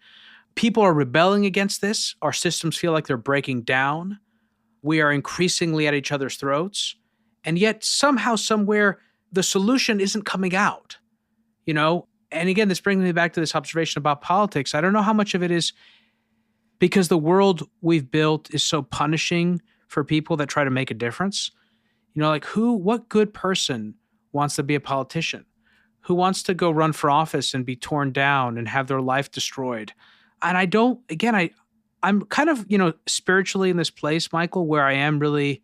[SPEAKER 1] People are rebelling against this. Our systems feel like they're breaking down. We are increasingly at each other's throats. And yet somehow, somewhere, the solution isn't coming out, And again, this brings me back to this observation about politics. I don't know how much of it is because the world we've built is so punishing for people that try to make a difference. What good person wants to be a politician? Who wants to go run for office and be torn down and have their life destroyed? And I'm kind of, spiritually in this place, Michael, where I am really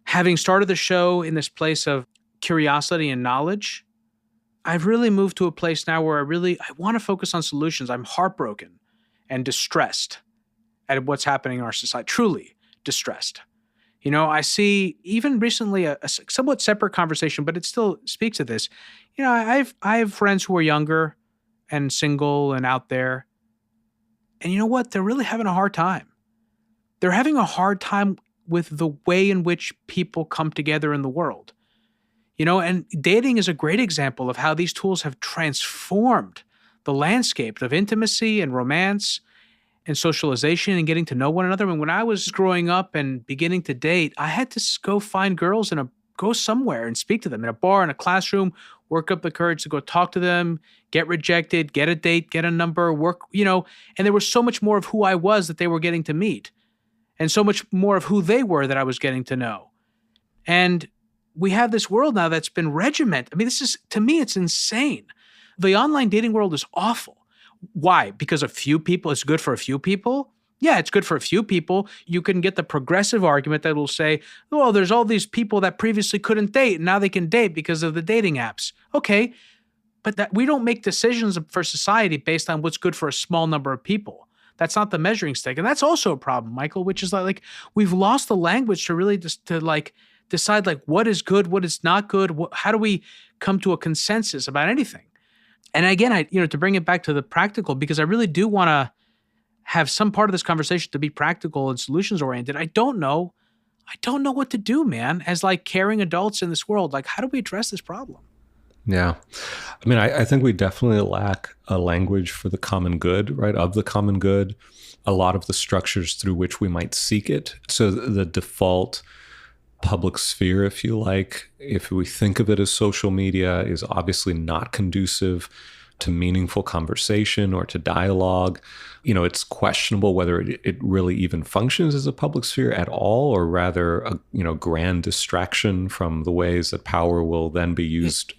[SPEAKER 1] having started the show in this place of curiosity and knowledge. I've really moved to a place now where I want to focus on solutions. I'm heartbroken and distressed at what's happening in our society, truly distressed. I see even recently a somewhat separate conversation, but it still speaks to this. I have friends who are younger and single and out there. And you know what? They're really having a hard time. They're having a hard time with the way in which people come together in the world. And dating is a great example of how these tools have transformed the landscape of intimacy and romance and socialization and getting to know one another. And when I was growing up and beginning to date, I had to go find girls go somewhere and speak to them in a bar, in a classroom, work up the courage to go talk to them, get rejected, get a date, get a number, work, and there was so much more of who I was that they were getting to meet and so much more of who they were that I was getting to know. And we have this world now that's been regimented. I mean, to me, it's insane. The online dating world is awful. Why? Because a few people, it's good for a few people? Yeah, it's good for a few people. You can get the progressive argument that will say, well, there's all these people that previously couldn't date, and now they can date because of the dating apps. Okay, but that we don't make decisions for society based on what's good for a small number of people. That's not the measuring stick. And that's also a problem, Michael, which is like we've lost the language to really decide what is good, what is not good. How do we come to a consensus about anything? And again, to bring it back to the practical, because I really do want to have some part of this conversation to be practical and solutions oriented. I don't know what to do, man, as caring adults in this world. How do we address this problem?
[SPEAKER 2] Yeah. I mean, I think we definitely lack a language for the common good, right? Of the common good, a lot of the structures through which we might seek it. So the default public sphere, if you like, if we think of it as social media, is obviously not conducive to meaningful conversation or to dialogue. It's questionable whether it really even functions as a public sphere at all, or rather a grand distraction from the ways that power will then be used.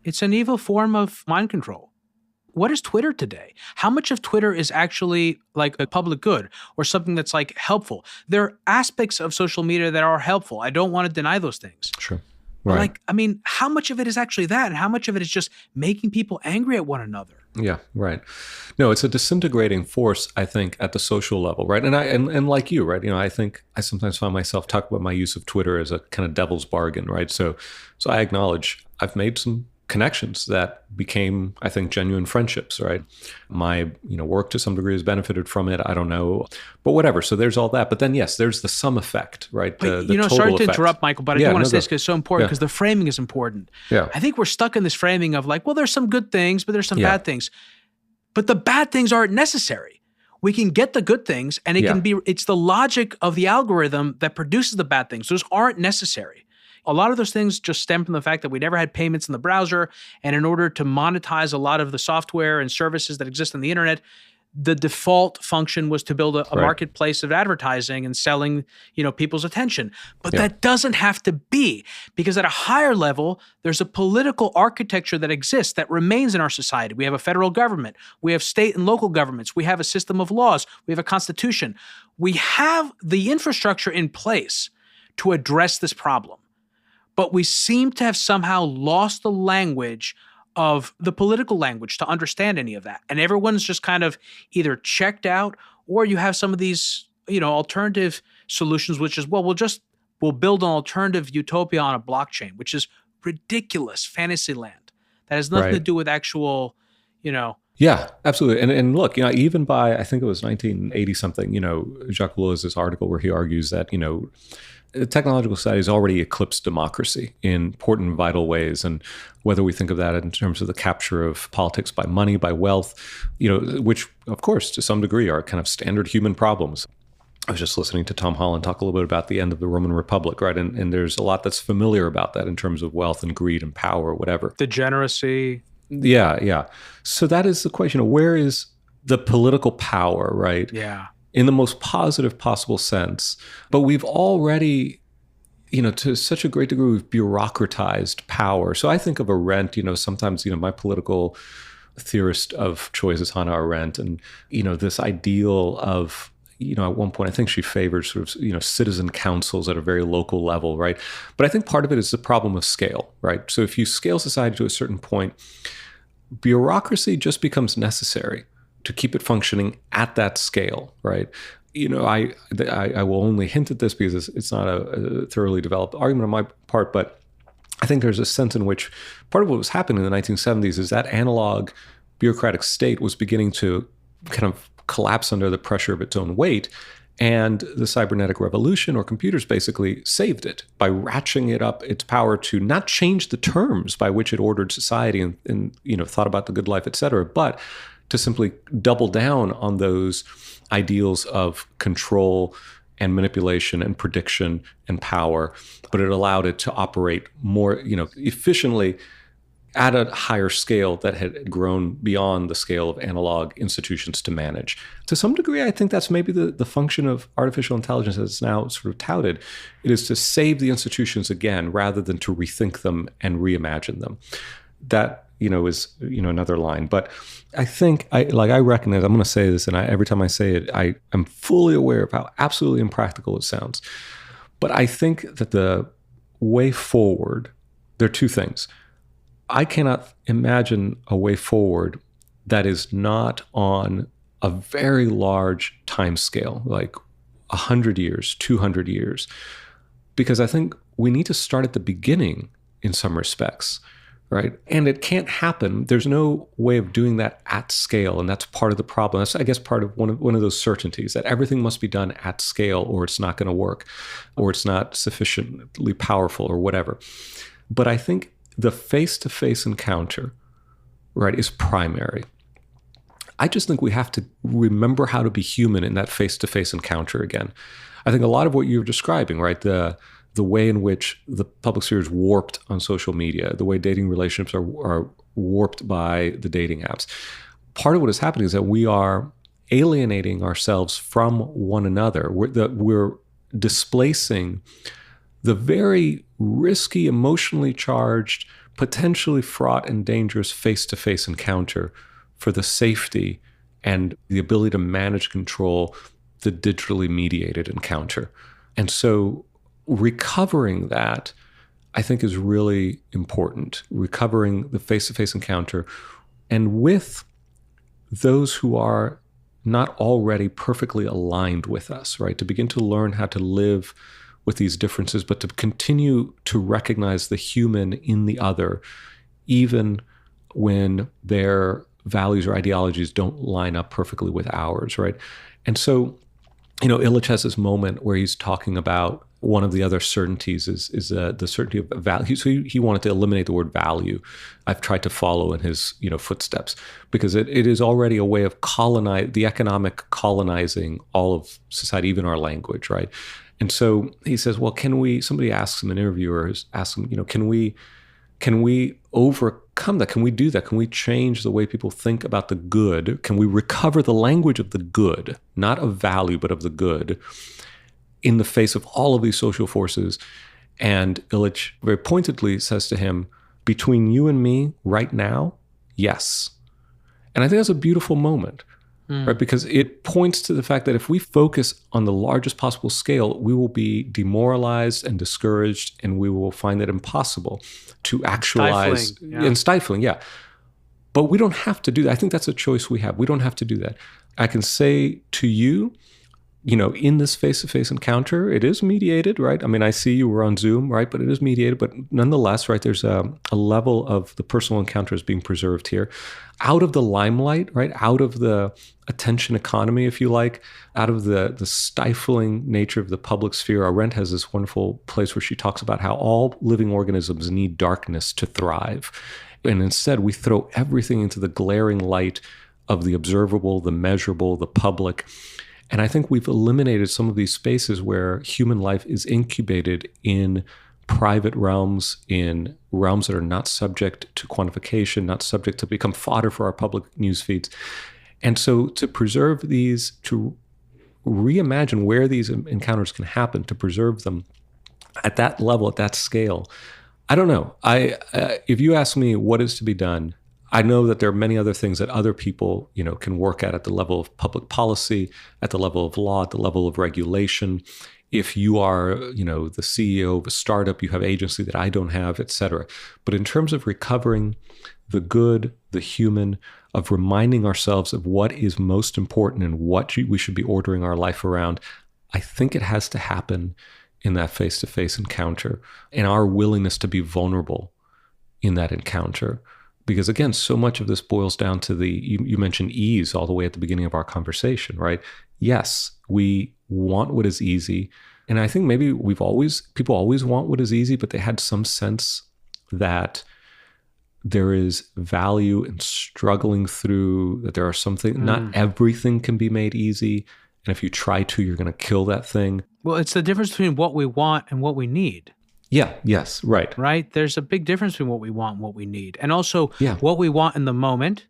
[SPEAKER 1] It's an evil form of mind control. What is Twitter today? How much of Twitter is actually a public good or something that's helpful? There are aspects of social media that are helpful. I don't want to deny those things.
[SPEAKER 2] Sure. Right.
[SPEAKER 1] How much of it is actually that, and how much of it is just making people angry at one another?
[SPEAKER 2] Yeah, right. No, it's a disintegrating force, I think, at the social level, right? And like you, right? I think I sometimes find myself talking about my use of Twitter as a kind of devil's bargain, right? So I acknowledge I've made some connections that became, I think, genuine friendships, right? My, work to some degree has benefited from it. I don't know, but whatever. So there's all that. But then, yes, there's the sum effect, right? The total
[SPEAKER 1] sorry to
[SPEAKER 2] effect.
[SPEAKER 1] interrupt, Michael, but I do want to say this because it's so important because the framing is important.
[SPEAKER 2] Yeah.
[SPEAKER 1] I think we're stuck in this framing of like, well, there's some good things, but there's some bad things. But the bad things aren't necessary. We can get the good things and it's the logic of the algorithm that produces the bad things. Those aren't necessary. A lot of those things just stem from the fact that we never had payments in the browser. And in order to monetize a lot of the software and services that exist on the internet, the default function was to build a marketplace of advertising and selling, people's attention. But that doesn't have to be, because at a higher level, there's a political architecture that exists that remains in our society. We have a federal government. We have state and local governments. We have a system of laws. We have a constitution. We have the infrastructure in place to address this problem. But we seem to have somehow lost the language of the political language to understand any of that. And everyone's just kind of either checked out, or you have some of these, alternative solutions, which is, well, we'll build an alternative utopia on a blockchain, which is ridiculous fantasy land. That has nothing to do with actual,
[SPEAKER 2] Yeah, absolutely. And look, even by, I think it was 1980 something, Jacques Deleuze's article where he argues that, the technological society has already eclipsed democracy in important, vital ways. And whether we think of that in terms of the capture of politics by money, by wealth, which, of course, to some degree are kind of standard human problems. I was just listening to Tom Holland talk a little bit about the end of the Roman Republic, right? And there's a lot that's familiar about that in terms of wealth and greed and power or whatever.
[SPEAKER 1] Degeneracy.
[SPEAKER 2] Yeah. So that is the question. Where is the political power, right?
[SPEAKER 1] Yeah.
[SPEAKER 2] In the most positive possible sense. But we've already, to such a great degree, we've bureaucratized power. So I think of Arendt, sometimes, my political theorist of choice is Hannah Arendt. And, this ideal of, at one point, I think she favors sort of, citizen councils at a very local level, right? But I think part of it is the problem of scale, right? So if you scale society to a certain point, bureaucracy just becomes necessary to keep it functioning at that scale, right? I will only hint at this because it's not a thoroughly developed argument on my part, but I think there's a sense in which part of what was happening in the 1970s is that analog bureaucratic state was beginning to kind of collapse under the pressure of its own weight. And the cybernetic revolution, or computers, basically saved it by ratcheting it up its power to not change the terms by which it ordered society and thought about the good life, et cetera, but to simply double down on those ideals of control and manipulation and prediction and power. But it allowed it to operate more, efficiently at a higher scale that had grown beyond the scale of analog institutions to manage. To some degree, I think that's maybe the function of artificial intelligence as it's now sort of touted. It is to save the institutions again, rather than to rethink them and reimagine them. That, is, another line. But I think I recognize, I'm going to say this, and every time I say it, I am fully aware of how absolutely impractical it sounds. But I think that the way forward, there are two things. I cannot imagine a way forward that is not on a very large time scale, like 100 years, 200 years, because I think we need to start at the beginning in some respects, right? And it can't happen. There's no way of doing that at scale, and that's part of the problem. That's, I guess, part of one of those certainties, that everything must be done at scale or it's not going to work, or it's not sufficiently powerful or whatever. But I think the face-to-face encounter, right, is primary. I just think we have to remember how to be human in that face-to-face encounter again. I think a lot of what you're describing, right, the way in which the public sphere is warped on social media, the way dating relationships are warped by the dating apps. Part of what is happening is that we are alienating ourselves from one another. We're displacing the very risky, emotionally charged, potentially fraught and dangerous face-to-face encounter for the safety and the ability to manage, control the digitally mediated encounter. And so recovering that, I think, is really important. Recovering the face-to-face encounter, and with those who are not already perfectly aligned with us, right? To begin to learn how to live with these differences, but to continue to recognize the human in the other even when their values or ideologies don't line up perfectly with ours, right? And so, Illich has this moment where he's talking about one of the other certainties is the certainty of value. So he wanted to eliminate the word value. I've tried to follow in his footsteps because it is already a way of the economic colonizing all of society, even our language, right? And so he says, well, somebody asks him, an interviewer asks him, can we overcome that? Can we do that? Can we change the way people think about the good? Can we recover the language of the good, not of value, but of the good, in the face of all of these social forces? And Illich very pointedly says to him, between you and me right now, yes. And I think that's a beautiful moment, right? Because it points to the fact that if we focus on the largest possible scale, we will be demoralized and discouraged, and we will find it impossible to actualize stifling. Yeah. But we don't have to do that. I think that's a choice we have. We don't have to do that. I can say to you, in this face-to-face encounter, it is mediated, right? I mean, I see you were on Zoom, right? But it is mediated. But nonetheless, right, there's a level of the personal encounters being preserved here. Out of the limelight, right? Out of the attention economy, if you like, out of the stifling nature of the public sphere. Arendt has this wonderful place where she talks about how all living organisms need darkness to thrive. And instead, we throw everything into the glaring light of the observable, the measurable, the public. And I think we've eliminated some of these spaces where human life is incubated in private realms, in realms that are not subject to quantification, not subject to become fodder for our public news feeds. And so to preserve these, to reimagine where these encounters can happen, to preserve them at that level, at that scale, I don't know. If you ask me what is to be done, I know that there are many other things that other people, can work at the level of public policy, at the level of law, at the level of regulation. If you are, the CEO of a startup, you have agency that I don't have, et cetera. But in terms of recovering the good, the human, of reminding ourselves of what is most important and what we should be ordering our life around, I think it has to happen in that face-to-face encounter and our willingness to be vulnerable in that encounter. Because again, so much of this boils down to you mentioned ease all the way at the beginning of our conversation, right? Yes, we want what is easy. And I think maybe people always want what is easy, but they had some sense that there is value in struggling through, that there are some things, not everything can be made easy. And if you try to, you're going to kill that thing.
[SPEAKER 1] Well, it's the difference between what we want and what we need.
[SPEAKER 2] Yeah. Yes. Right.
[SPEAKER 1] Right. There's a big difference between what we want and what we need. And also what we want in the moment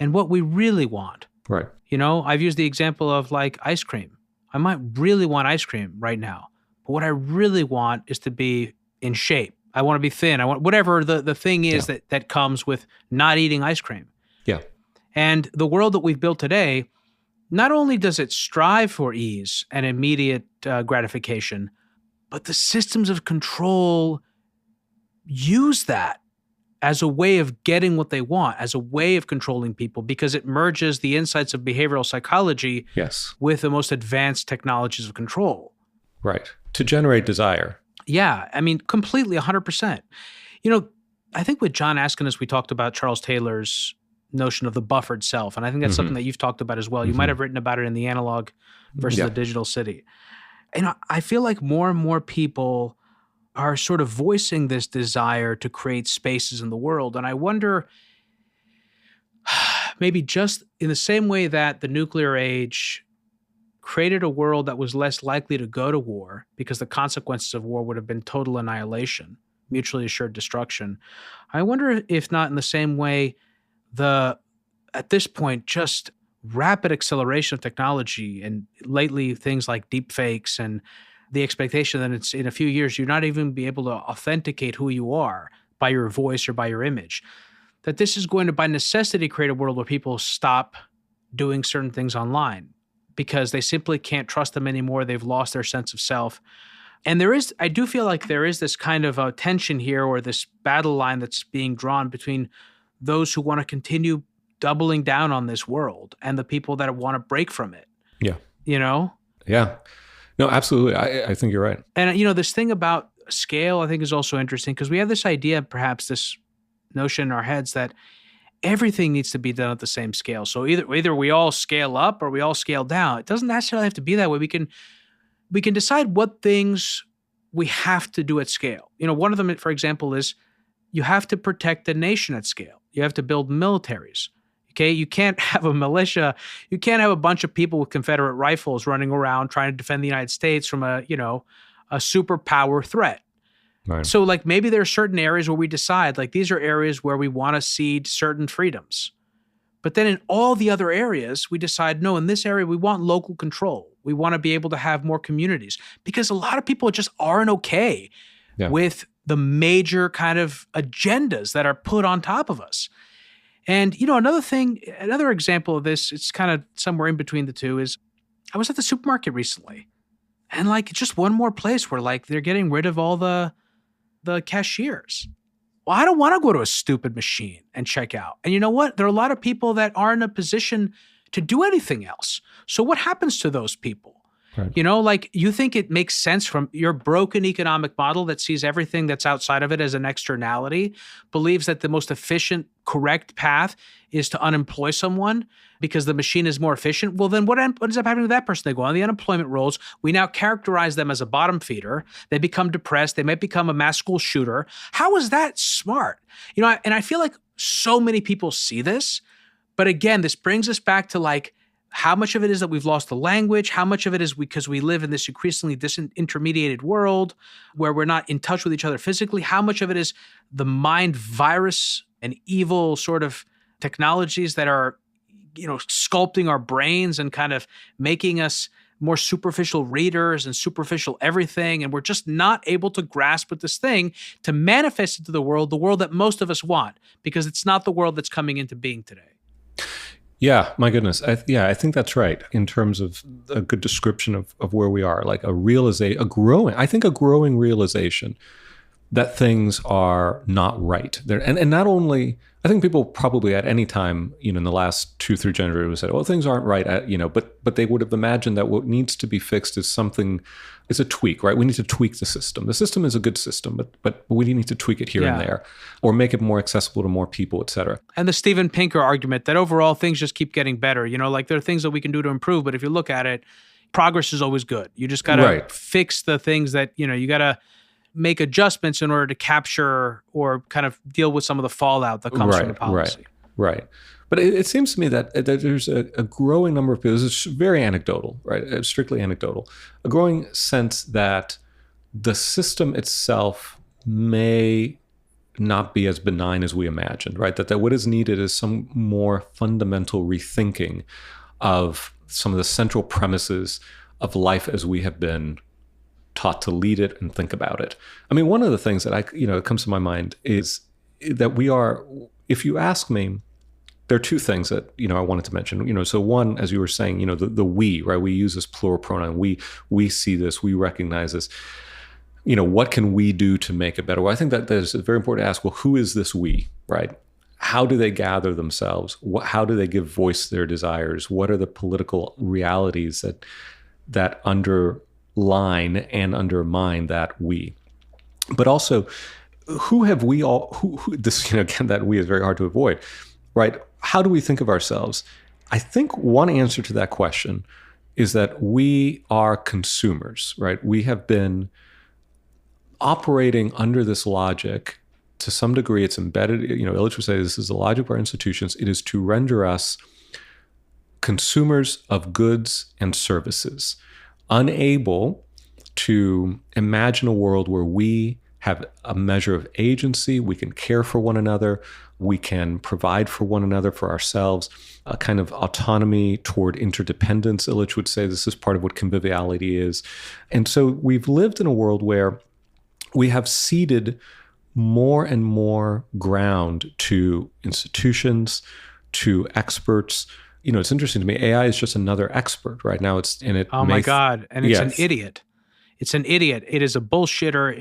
[SPEAKER 1] and what we really want.
[SPEAKER 2] Right.
[SPEAKER 1] I've used the example of like ice cream. I might really want ice cream right now, but what I really want is to be in shape. I want to be thin. I want whatever the thing is that comes with not eating ice cream.
[SPEAKER 2] Yeah.
[SPEAKER 1] And the world that we've built today, not only does it strive for ease and immediate gratification, but the systems of control use that as a way of getting what they want, as a way of controlling people, because it merges the insights of behavioral psychology with the most advanced technologies of control.
[SPEAKER 2] Right. To generate desire.
[SPEAKER 1] Yeah. I mean, completely 100%. I think with John Askinus, we talked about Charles Taylor's notion of the buffered self. And I think that's something that you've talked about as well. You might have written about it in The Analog versus the Digital City. And I feel like more and more people are sort of voicing this desire to create spaces in the world. And I wonder, maybe just in the same way that the nuclear age created a world that was less likely to go to war because the consequences of war would have been total annihilation, mutually assured destruction. I wonder if not in the same way, at this point, just rapid acceleration of technology, and lately things like deep fakes and the expectation that it's in a few years, you're not even be able to authenticate who you are by your voice or by your image, that this is going to by necessity create a world where people stop doing certain things online because they simply can't trust them anymore. They've lost their sense of self. And I do feel like there is this kind of a tension here, or this battle line that's being drawn between those who want to continue doubling down on this world and the people that want to break from it.
[SPEAKER 2] Yeah.
[SPEAKER 1] Yeah.
[SPEAKER 2] No, absolutely. I think you're right.
[SPEAKER 1] And, this thing about scale, I think, is also interesting because we have this idea, perhaps this notion in our heads that everything needs to be done at the same scale. So either we all scale up or we all scale down. It doesn't necessarily have to be that way. We can decide what things we have to do at scale. One of them, for example, is you have to protect the nation at scale. You have to build militaries. Okay, you can't have a militia. You can't have a bunch of people with Confederate rifles running around trying to defend the United States from a superpower threat.
[SPEAKER 2] Right.
[SPEAKER 1] So like maybe there are certain areas where we decide like these are areas where we want to cede certain freedoms. But then in all the other areas, we decide, no, in this area, we want local control. We want to be able to have more communities because a lot of people just aren't okay with the major kind of agendas that are put on top of us. And, another example of this, it's kind of somewhere in between the two, is I was at the supermarket recently and like just one more place where like they're getting rid of all the cashiers. Well, I don't want to go to a stupid machine and check out. And you know what? There are a lot of people that aren't in a position to do anything else. So what happens to those people? Right. You think it makes sense from your broken economic model that sees everything that's outside of it as an externality, believes that the most efficient, correct path is to unemploy someone because the machine is more efficient. Well, then what ends up happening to that person? They go on the unemployment rolls. We now characterize them as a bottom feeder. They become depressed. They might become a mass school shooter. How is that smart? And I feel like so many people see this, but again, this brings us back to like, how much of it is that we've lost the language? How much of it is because we live in this increasingly disintermediated world where we're not in touch with each other physically? How much of it is the mind virus and evil sort of technologies that are, sculpting our brains and kind of making us more superficial readers and superficial everything? And we're just not able to grasp with this thing to manifest into the world that most of us want, because it's not the world that's coming into being today.
[SPEAKER 2] Yeah, my goodness. I think that's right in terms of a good description of where we are, like a growing realization that things are not right. And not only, I think people probably at any time, in the last 2-3 generations would say, well, things aren't right, but they would have imagined that what needs to be fixed is a tweak, right? We need to tweak the system. The system is a good system, but we need to tweak it here and there or make it more accessible to more people, et cetera.
[SPEAKER 1] And the Steven Pinker argument that overall things just keep getting better. Like there are things that we can do to improve, but if you look at it, progress is always good. You just got to fix the things that, you got to make adjustments in order to capture or kind of deal with some of the fallout that comes from the policy.
[SPEAKER 2] Right. But it seems to me that there's a growing number of people, this is very anecdotal, right? It's strictly anecdotal, a growing sense that the system itself may not be as benign as we imagined, right? That what is needed is some more fundamental rethinking of some of the central premises of life as we have been taught to lead it and think about it. I mean, one of the things that comes to my mind is that we are, if you ask me, there are two things that, I wanted to mention, so one, as you were saying, the we, right? We use this plural pronoun. We see this, we recognize this. What can we do to make it better? Well, I think that it's very important to ask, well, who is this we, right? How do they gather themselves? How do they give voice to their desires? What are the political realities that underline and undermine that we? But also, who have we all, who this, again, that we is very hard to avoid, right? How do we think of ourselves? I think one answer to that question is that we are consumers, right? We have been operating under this logic. To some degree, it's embedded, Illich would say this is the logic of our institutions. It is to render us consumers of goods and services, unable to imagine a world where we have a measure of agency, we can care for one another, we can provide for one another, for ourselves, a kind of autonomy toward interdependence. Illich would say this is part of what conviviality is. And so we've lived in a world where we have ceded more and more ground to institutions, to experts. It's interesting to me, AI is just another expert right now.
[SPEAKER 1] My God. And it's an idiot. It's an idiot. It is a bullshitter.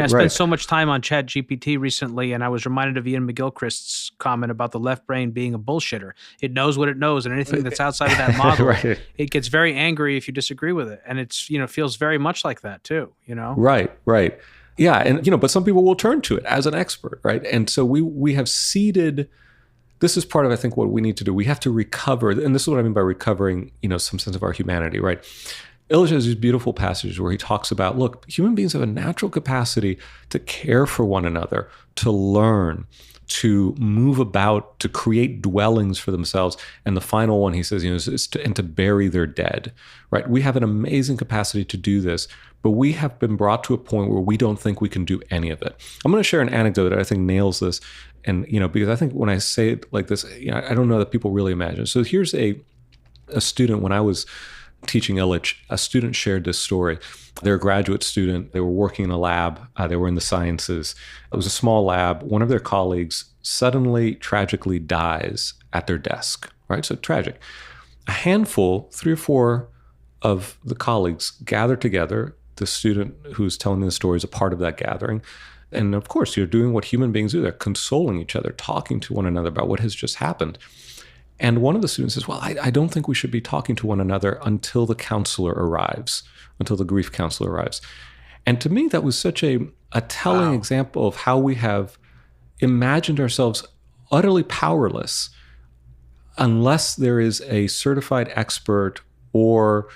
[SPEAKER 1] I spent so much time on ChatGPT recently, and I was reminded of Ian McGilchrist's comment about the left brain being a bullshitter. It knows what it knows, and anything that's outside of that model, it gets very angry if you disagree with it. And it's, feels very much like that too,
[SPEAKER 2] Right. Yeah, and but some people will turn to it as an expert, right? And so we have seeded. This is part of, I think, what we need to do. We have to recover, and this is what I mean by recovering, some sense of our humanity, right? Illich has these beautiful passages where he talks about, look, human beings have a natural capacity to care for one another, to learn, to move about, to create dwellings for themselves. And the final one, he says, is to bury their dead, right? We have an amazing capacity to do this, but we have been brought to a point where we don't think we can do any of it. I'm going to share an anecdote that I think nails this. And, because I think when I say it like this, I don't know that people really imagine. So here's a student, when I was teaching Illich, a student shared this story. They're a graduate student. They were working in a lab. They were in the sciences. It was a small lab. One of their colleagues suddenly, tragically dies at their desk, right? So tragic. A handful, 3 or 4 of the colleagues gather together. The student who's telling the story is a part of that gathering. And of course, you're doing what human beings do. They're consoling each other, talking to one another about what has just happened. And one of the students says, well, I don't think we should be talking to one another until the counselor arrives, until the grief counselor arrives. And to me, that was such a telling example of how we have imagined ourselves utterly powerless unless there is a certified expert or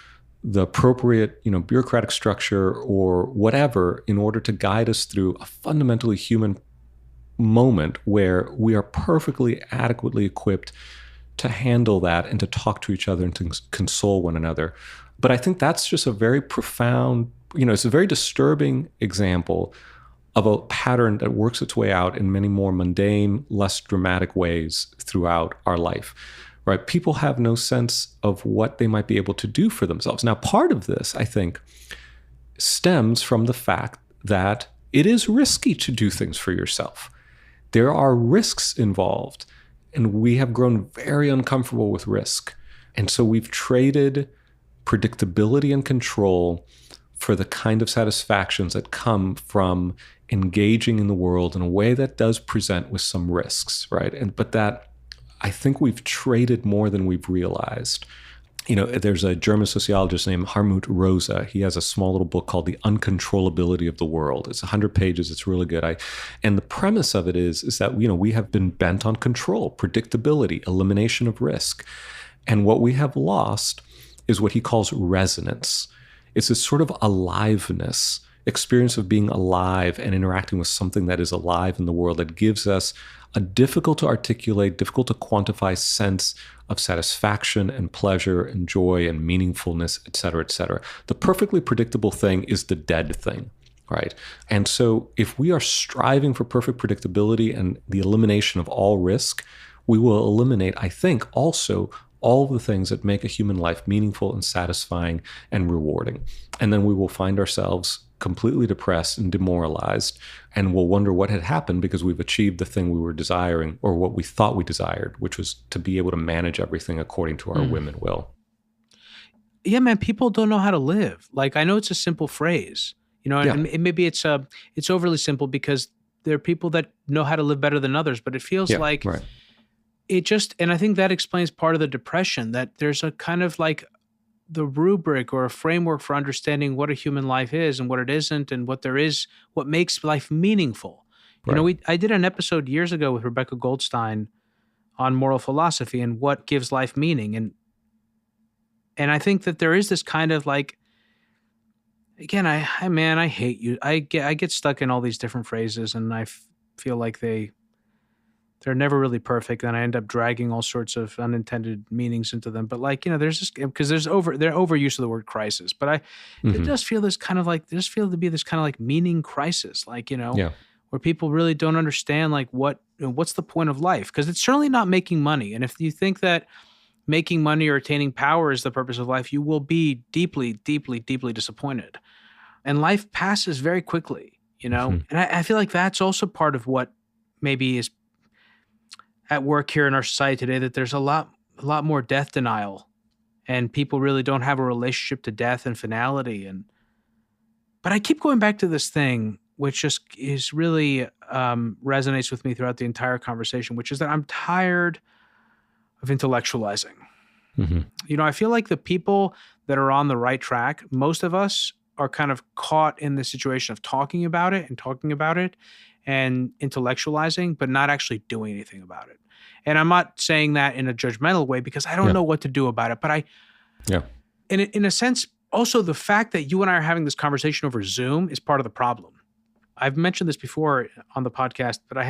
[SPEAKER 2] the appropriate, bureaucratic structure or whatever in order to guide us through a fundamentally human moment where we are perfectly adequately equipped to handle that and to talk to each other and to console one another. But I think that's just a very profound, it's a very disturbing example of a pattern that works its way out in many more mundane, less dramatic ways throughout our life. Right? People have no sense of what they might be able to do for themselves. Now, part of this, I think, stems from the fact that it is risky to do things for yourself. There are risks involved, and we have grown very uncomfortable with risk. And so we've traded predictability and control for the kind of satisfactions that come from engaging in the world in a way that does present with some risks, right? But that I think we've traded more than we've realized. There's a German sociologist named Hartmut Rosa. He has a small little book called The Uncontrollability of the World. It's 100 pages. It's really good. And the premise of it is that, we have been bent on control, predictability, elimination of risk. And what we have lost is what he calls resonance. It's this sort of aliveness, experience of being alive and interacting with something that is alive in the world that gives us a difficult to articulate, difficult to quantify sense of satisfaction and pleasure and joy and meaningfulness, et cetera, et cetera. The perfectly predictable thing is the dead thing, right? And so if we are striving for perfect predictability and the elimination of all risk, we will eliminate, I think, also all the things that make a human life meaningful and satisfying and rewarding. And then we will find ourselves completely depressed and demoralized, and we'll wonder what had happened because we've achieved the thing we were desiring or what we thought we desired, which was to be able to manage everything according to our whim and will.
[SPEAKER 1] Yeah, man, people don't know how to live. Like, I know it's a simple phrase, and maybe it's overly simple because there are people that know how to live better than others, but it feels like
[SPEAKER 2] right.
[SPEAKER 1] And I think that explains part of the depression, that there's a kind of like the rubric or a framework for understanding what a human life is and what it isn't, and what there is, what makes life meaningful.
[SPEAKER 2] Right.
[SPEAKER 1] I did an episode years ago with Rebecca Goldstein on moral philosophy and what gives life meaning. And I think that there is this kind of like, again, I hate you. I get stuck in all these different phrases, and I feel like they're never really perfect, and I end up dragging all sorts of unintended meanings into them. But there's this, because they're overuse of the word crisis. But it does feel this kind of like, to be this kind of like meaning crisis, where people really don't understand like what's the point of life? Because it's certainly not making money. And if you think that making money or attaining power is the purpose of life, you will be deeply, deeply, deeply disappointed. And life passes very quickly, And I feel like that's also part of what maybe is at work here in our society today, that there's a lot more death denial, and people really don't have a relationship to death and finality. But I keep going back to this thing, which just is really resonates with me throughout the entire conversation, which is that I'm tired of intellectualizing. I feel like the people that are on the right track, most of us are kind of caught in the situation of talking about it and intellectualizing, but not actually doing anything about it. And I'm not saying that in a judgmental way because I don't know what to do about it. But in a sense, also the fact that you and I are having this conversation over Zoom is part of the problem. I've mentioned this before on the podcast, but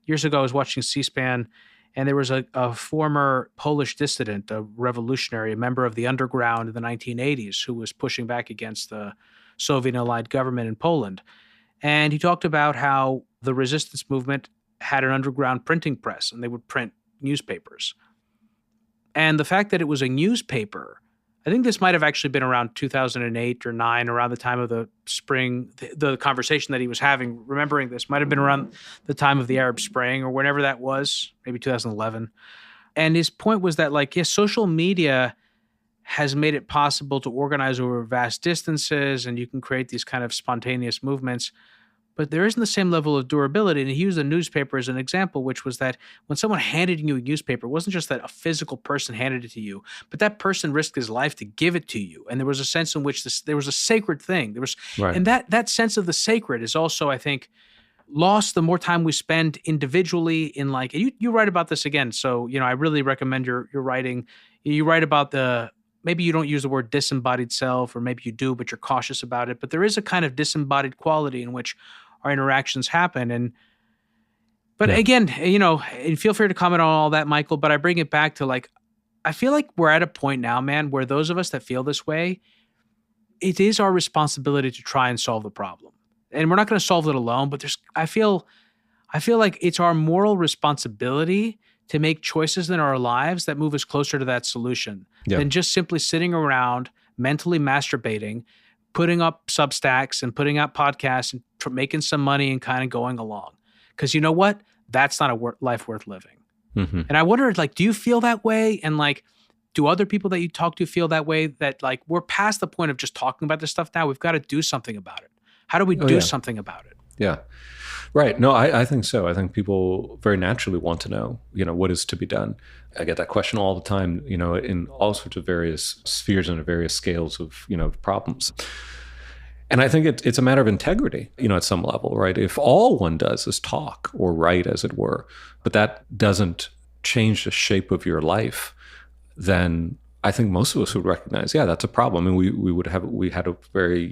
[SPEAKER 1] years ago, I was watching C-SPAN, and there was a former Polish dissident, a revolutionary, a member of the underground in the 1980s who was pushing back against the Soviet allied government in Poland. And he talked about how the resistance movement had an underground printing press, and they would print newspapers. And the fact that it was a newspaper, I think this might have actually been around 2008 or 9, around the time of the spring, the conversation that he was having, remembering this, might have been around the time of the Arab Spring or whenever that was, maybe 2011. And his point was that, like, yes, social media has made it possible to organize over vast distances, and you can create these kind of spontaneous movements, but there isn't the same level of durability. And he used the newspaper as an example, which was that when someone handed you a newspaper, it wasn't just that a physical person handed it to you, but that person risked his life to give it to you. And there was a sense in which there was a sacred thing. And that sense of the sacred is also, I think, lost the more time we spend individually in, like, you write about this again. So, I really recommend your writing. You write about maybe you don't use the word disembodied self, or maybe you do, but you're cautious about it. But there is a kind of disembodied quality in which our interactions happen. But again, and feel free to comment on all that, Michael, but I bring it back to, like, I feel like we're at a point now, man, where those of us that feel this way, it is our responsibility to try and solve the problem. And we're not going to solve it alone, but I feel like it's our moral responsibility to make choices in our lives that move us closer to that solution than just simply sitting around mentally masturbating, putting up Substacks and putting out podcasts and making some money and kind of going along. Because you know what? That's not a life worth living. Mm-hmm. And I wonder, like, do you feel that way? And, like, do other people that you talk to feel that way, that, like, we're past the point of just talking about this stuff now? We've got to do something about it. How do we do something about it?
[SPEAKER 2] Yeah. Right. No, I think so. I think people very naturally want to know, what is to be done. I get that question all the time, in all sorts of various spheres and various scales of, problems. And I think it's a matter of integrity, at some level, right? If all one does is talk or write, as it were, but that doesn't change the shape of your life, then I think most of us would recognize, that's a problem. And we had a very,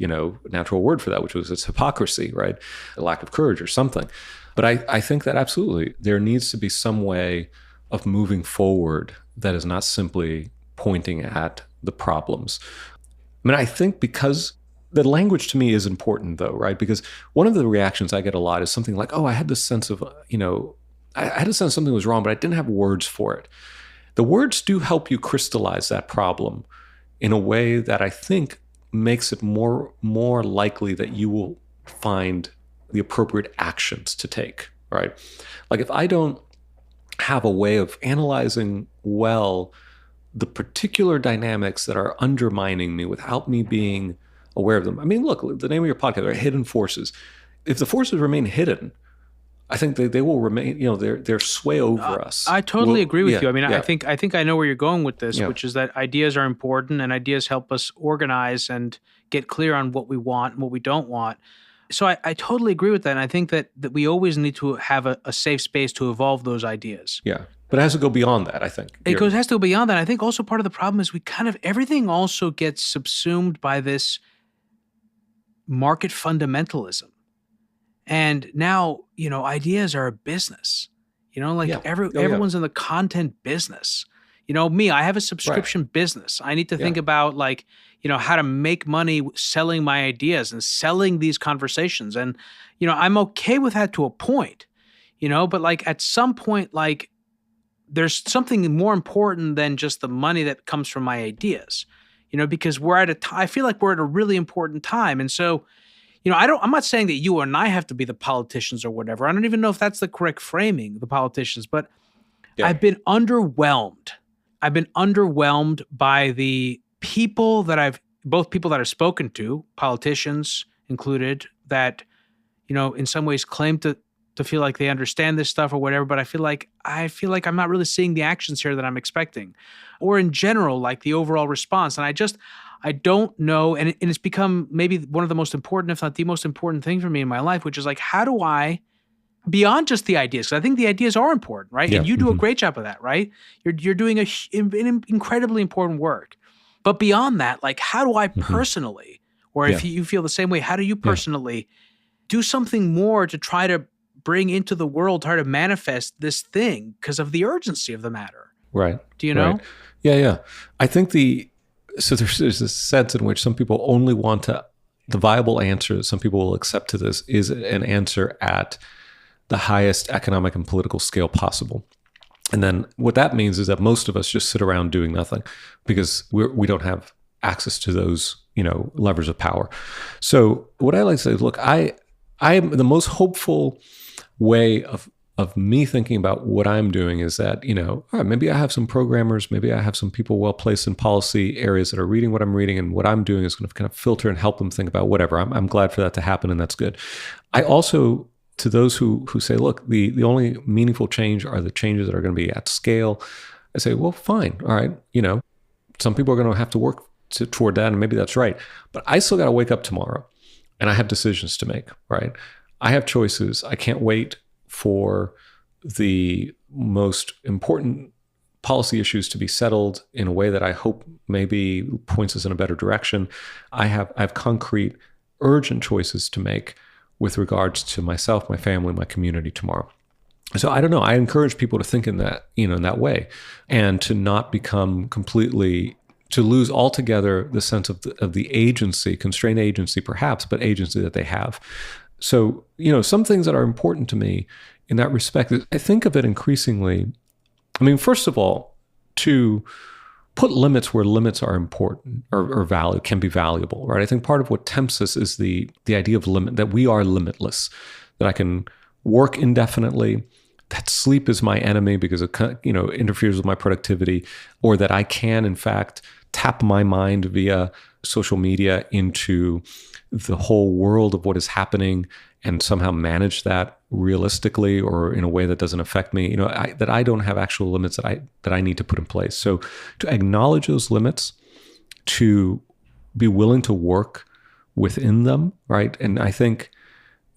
[SPEAKER 2] natural word for that, which was it's hypocrisy, right? A lack of courage or something. But I think that absolutely there needs to be some way of moving forward that is not simply pointing at the problems. I mean, I think because the language to me is important, though, right? Because one of the reactions I get a lot is something like, I had this sense of, I had a sense something was wrong, but I didn't have words for it. The words do help you crystallize that problem in a way that I think makes it more likely that you will find the appropriate actions to take, right? Like, if I don't have a way of analyzing well the particular dynamics that are undermining me without me being aware of them. I mean, look, the name of your podcast, right? Hidden forces. If the forces remain hidden, I think they will remain, their sway over us.
[SPEAKER 1] I totally agree with you. I mean, I think I know where you're going with this, which is that ideas are important, and ideas help us organize and get clear on what we want and what we don't want. So I totally agree with that. And I think that we always need to have a safe space to evolve those ideas.
[SPEAKER 2] Yeah. But it has to go beyond that, I think.
[SPEAKER 1] It has to go beyond that. I think also part of the problem is everything also gets subsumed by this market fundamentalism. And now, ideas are a business, everyone's in the content business. Me, I have a subscription business. I need to think about, like, how to make money selling my ideas and selling these conversations. And, I'm okay with that to a point, but, like, at some point, like, there's something more important than just the money that comes from my ideas, because I feel like we're at a really important time. And so, I'm not saying that you and I have to be the politicians or whatever. I don't even know if that's the correct framing, the politicians, but I've been underwhelmed. I've been underwhelmed by the people both people that I've spoken to, politicians included, that, in some ways claim to feel like they understand this stuff or whatever, but I feel like I'm not really seeing the actions here that I'm expecting, or in general, like the overall response. And I don't know. And it's become maybe one of the most important, if not the most important thing for me in my life, which is like, how do I, beyond just the ideas, because I think the ideas are important, right?
[SPEAKER 2] Yeah.
[SPEAKER 1] And you do a great job of that, right? You're doing an incredibly important work. But beyond that, like, how do I personally, or if you feel the same way, how do you personally do something more to try to bring into the world, try to manifest this thing because of the urgency of the matter?
[SPEAKER 2] Right.
[SPEAKER 1] Do you know?
[SPEAKER 2] Right. Yeah. I think so there's this sense in which some people only want the viable answer some people will accept to this is an answer at the highest economic and political scale possible. And then what that means is that most of us just sit around doing nothing because we don't have access to those, levers of power. So what I like to say is, look, I am the most hopeful way of me thinking about what I'm doing is that, all right, maybe I have some programmers, maybe I have some people well placed in policy areas that are reading what I'm reading, and what I'm doing is going to kind of filter and help them think about whatever. I'm glad for that to happen, and that's good. I also, to those who say, look, the only meaningful change are the changes that are going to be at scale, I say, well, fine. All right. Some people are going to have to work toward that, and maybe that's right. But I still got to wake up tomorrow, and I have decisions to make, right? I have choices. I can't wait for the most important policy issues to be settled in a way that I hope maybe points us in a better direction. I have concrete, urgent choices to make with regards to myself, my family, my community tomorrow. So I don't know. I encourage people to think in that, in that way, and to not become to lose altogether the sense of the agency, constrained agency perhaps, but agency that they have. So, some things that are important to me in that respect, I think of it increasingly. I mean, first of all, to put limits where limits are important or can be valuable, right? I think part of what tempts us is the idea of limit, that we are limitless, that I can work indefinitely, that sleep is my enemy because it interferes with my productivity, or that I can, in fact, tap my mind via social media into the whole world of what is happening and somehow manage that realistically or in a way that doesn't affect me, that I don't have actual limits that I need to put in place. So to acknowledge those limits, to be willing to work within them, right? And I think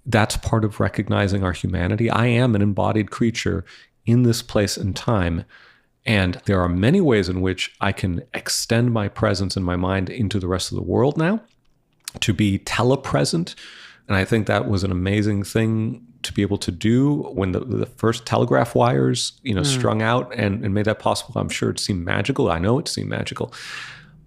[SPEAKER 2] that's part of recognizing our humanity. I am an embodied creature in this place and time. And there are many ways in which I can extend my presence and my mind into the rest of the world now, to be telepresent. And I think that was an amazing thing to be able to do when the first telegraph wires, strung out and made that possible. I'm sure it seemed magical. I know it seemed magical.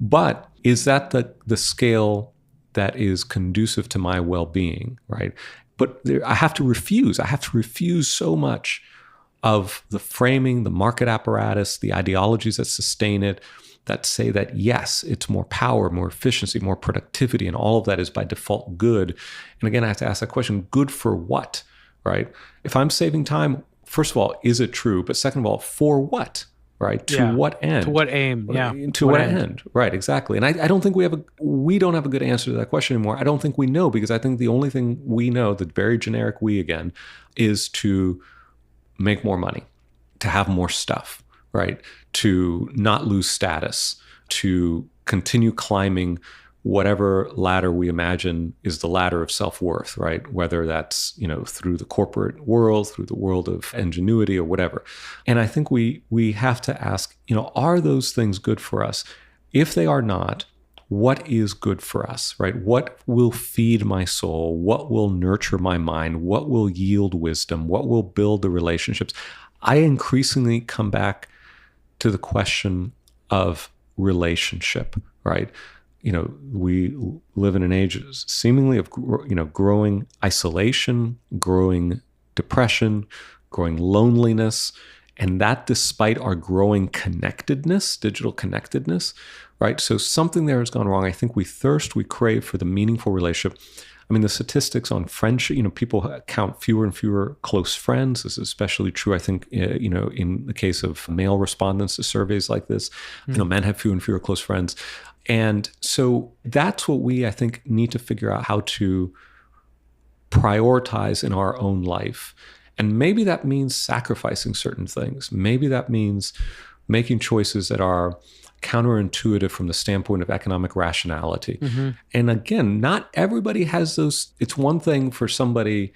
[SPEAKER 2] But is that the scale that is conducive to my well-being, right? But I have to refuse. I have to refuse so much of the framing, the market apparatus, the ideologies that sustain it, that say that, yes, it's more power, more efficiency, more productivity, and all of that is by default good. And again, I have to ask that question, good for what, right? If I'm saving time, first of all, is it true? But second of all, for what, right? To what end?
[SPEAKER 1] To what aim? Yeah.
[SPEAKER 2] To what end? Right, exactly. And I don't think we don't have a good answer to that question anymore. I don't think we know, because I think the only thing we know, the very generic we again, is to make more money, to have more stuff, right? To not lose status, to continue climbing whatever ladder we imagine is the ladder of self-worth, right? Whether that's, through the corporate world, through the world of ingenuity or whatever. And I think we have to ask, are those things good for us? If they are not, what is good for us, right? What will feed my soul? What will nurture my mind? What will yield wisdom? What will build the relationships? I increasingly come back to the question of relationship, right? We live in an age seemingly of, growing isolation, growing depression, growing loneliness, and that despite our growing connectedness, digital connectedness, right? So something there has gone wrong. I think we crave for the meaningful relationship. I mean, the statistics on friendship, people count fewer and fewer close friends. This is especially true, I think, in the case of male respondents to surveys like this. Men have fewer and fewer close friends. And so that's what we, I think, need to figure out how to prioritize in our own life. And maybe that means sacrificing certain things. Maybe that means making choices that are counterintuitive from the standpoint of economic rationality.
[SPEAKER 1] Mm-hmm.
[SPEAKER 2] And again, not everybody has those. It's one thing for somebody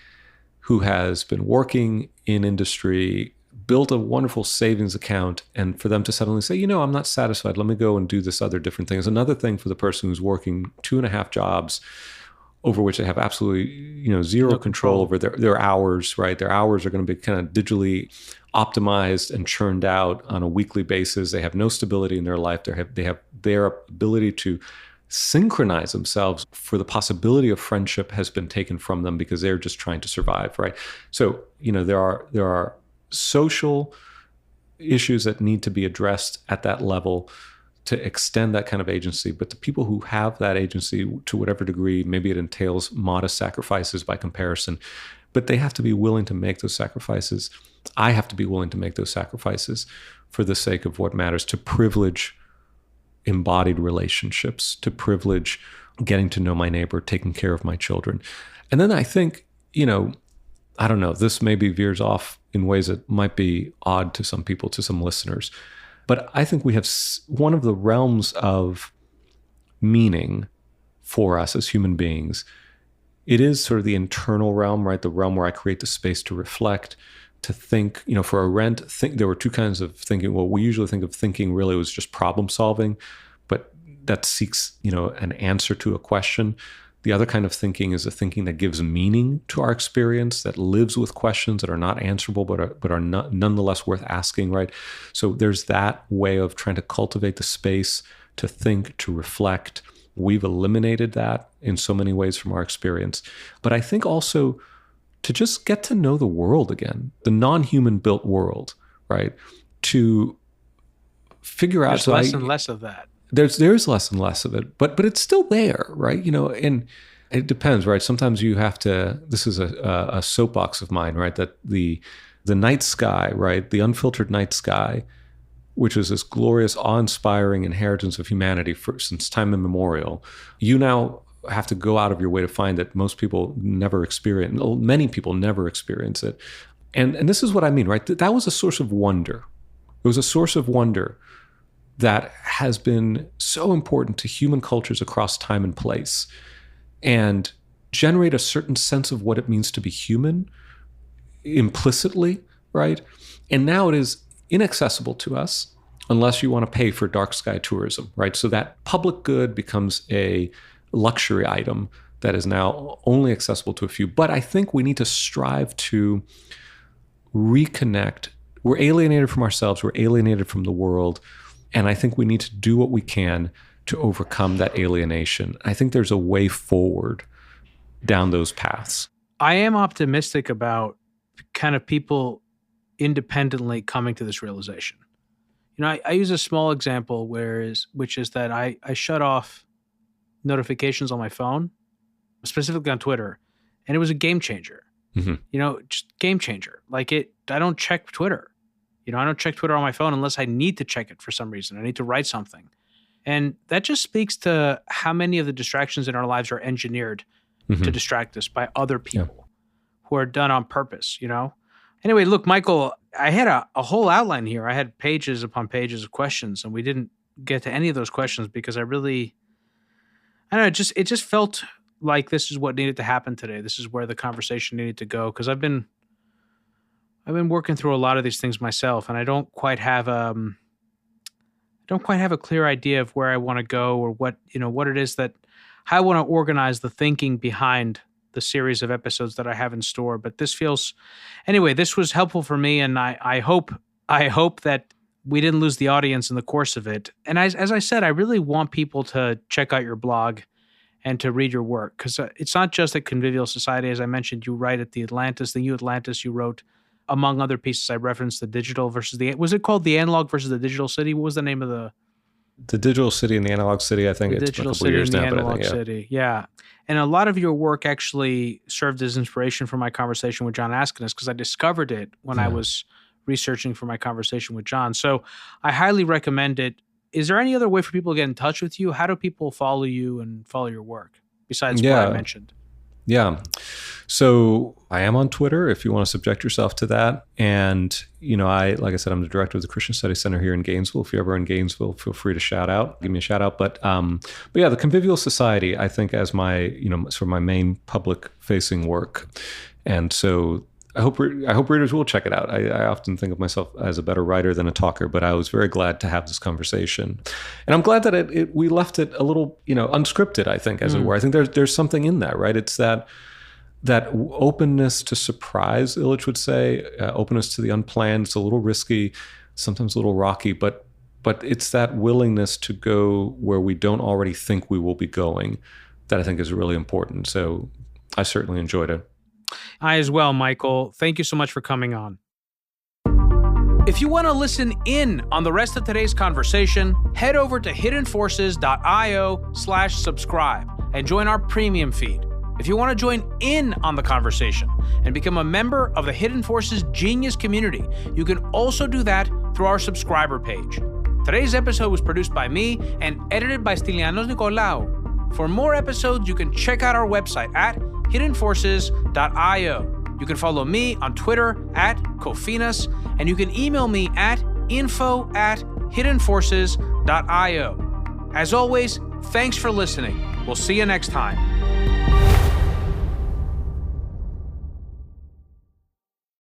[SPEAKER 2] who has been working in industry, built a wonderful savings account, and for them to suddenly say, I'm not satisfied. Let me go and do this other different thing. It's another thing for the person who's working 2.5 jobs over which they have absolutely, zero control over their hours, right? Their hours are going to be kind of digitally optimized and churned out on a weekly basis. They have no stability in their life. They have their ability to synchronize themselves for the possibility of friendship has been taken from them because they're just trying to survive, right? So, there are social issues that need to be addressed at that level to extend that kind of agency. But the people who have that agency, to whatever degree, maybe it entails modest sacrifices by comparison, but they have to be willing to make those sacrifices. I have to be willing to make those sacrifices for the sake of what matters, to privilege embodied relationships, to privilege getting to know my neighbor, taking care of my children. And then I think, I don't know, this maybe veers off in ways that might be odd to some people, to some listeners. But I think we have one of the realms of meaning for us as human beings. It is sort of the internal realm, right? The realm where I create the space to reflect, to think. For Arendt, there were two kinds of thinking. Well, we usually think of thinking really was just problem solving, but that seeks, an answer to a question. The other kind of thinking is a thinking that gives meaning to our experience, that lives with questions that are not answerable, but are not, nonetheless worth asking, right? So there's that way of trying to cultivate the space to think, to reflect. We've eliminated that in so many ways from our experience. But I think also to just get to know the world again, the non-human built world, right? To figure out.
[SPEAKER 1] There's less and less of that.
[SPEAKER 2] There's less and less of it, but it's still there, right? And it depends, right? Sometimes you have to. This is a soapbox of mine, right? That the night sky, right? The unfiltered night sky, which is this glorious, awe-inspiring inheritance of humanity since time immemorial. You now have to go out of your way to find that most people never experience. Many people never experience it, and this is what I mean, right? That was a source of wonder. It was a source of wonder that has been so important to human cultures across time and place, and generate a certain sense of what it means to be human implicitly, right? And now it is inaccessible to us unless you want to pay for dark sky tourism, right? So that public good becomes a luxury item that is now only accessible to a few. But I think we need to strive to reconnect. We're alienated from ourselves. We're alienated from the world. And I think we need to do what we can to overcome that alienation. I think there's a way forward down those paths.
[SPEAKER 1] I am optimistic about kind of people independently coming to this realization. I use a small example which is that I shut off notifications on my phone, specifically on Twitter, and it was a game changer.
[SPEAKER 2] Mm-hmm.
[SPEAKER 1] Just game changer. I don't check Twitter. I don't check Twitter on my phone unless I need to check it for some reason. I need to write something. And that just speaks to how many of the distractions in our lives are engineered to distract us by other people who are done on purpose, Anyway, look, Michael, I had a whole outline here. I had pages upon pages of questions, and we didn't get to any of those questions because I don't know, it just felt like this is what needed to happen today. This is where the conversation needed to go, because I've been working through a lot of these things myself, and I don't quite have a clear idea of where I want to go or what it is how I want to organize the thinking behind the series of episodes that I have in store. But this was helpful for me, and I hope that we didn't lose the audience in the course of it. And as I said, I really want people to check out your blog and to read your work, because it's not just at Convivial Society. As I mentioned, you write at the New Atlantis. You wrote, among other pieces, I referenced the digital versus was it called the analog versus the digital city? What was the name of the
[SPEAKER 2] digital city and the analog city? I think
[SPEAKER 1] it's
[SPEAKER 2] been a couple years now, but I think,
[SPEAKER 1] city. Yeah. And a lot of your work actually served as inspiration for my conversation with John Askinus, because I discovered it when I was researching for my conversation with John. So I highly recommend it. Is there any other way for people to get in touch with you? How do people follow you and follow your work besides what I mentioned?
[SPEAKER 2] Yeah. So I am on Twitter if you want to subject yourself to that. And, like I said, I'm the director of the Christian Study Center here in Gainesville. If you're ever in Gainesville, feel free to give me a shout out. But yeah, the Convivial Society, I think, as my, sort of my main public facing work. And so I hope readers will check it out. I often think of myself as a better writer than a talker, but I was very glad to have this conversation. And I'm glad that we left it a little, unscripted, I think, as it were. I think there's something in that, right? It's that openness to surprise, Illich would say, openness to the unplanned. It's a little risky, sometimes a little rocky, but it's that willingness to go where we don't already think we will be going that I think is really important. So I certainly enjoyed it.
[SPEAKER 1] I as well, Michael. Thank you so much for coming on. If you want to listen in on the rest of today's conversation, head over to hiddenforces.io/subscribe and join our premium feed. If you want to join in on the conversation and become a member of the Hidden Forces Genius community, you can also do that through our subscriber page. Today's episode was produced by me and edited by Stylianos Nicolaou. For more episodes, you can check out our website at hiddenforces.io. You can follow me on Twitter at Kofinas, and you can email me at info@hiddenforces.io. As always, thanks for listening. We'll see you next time.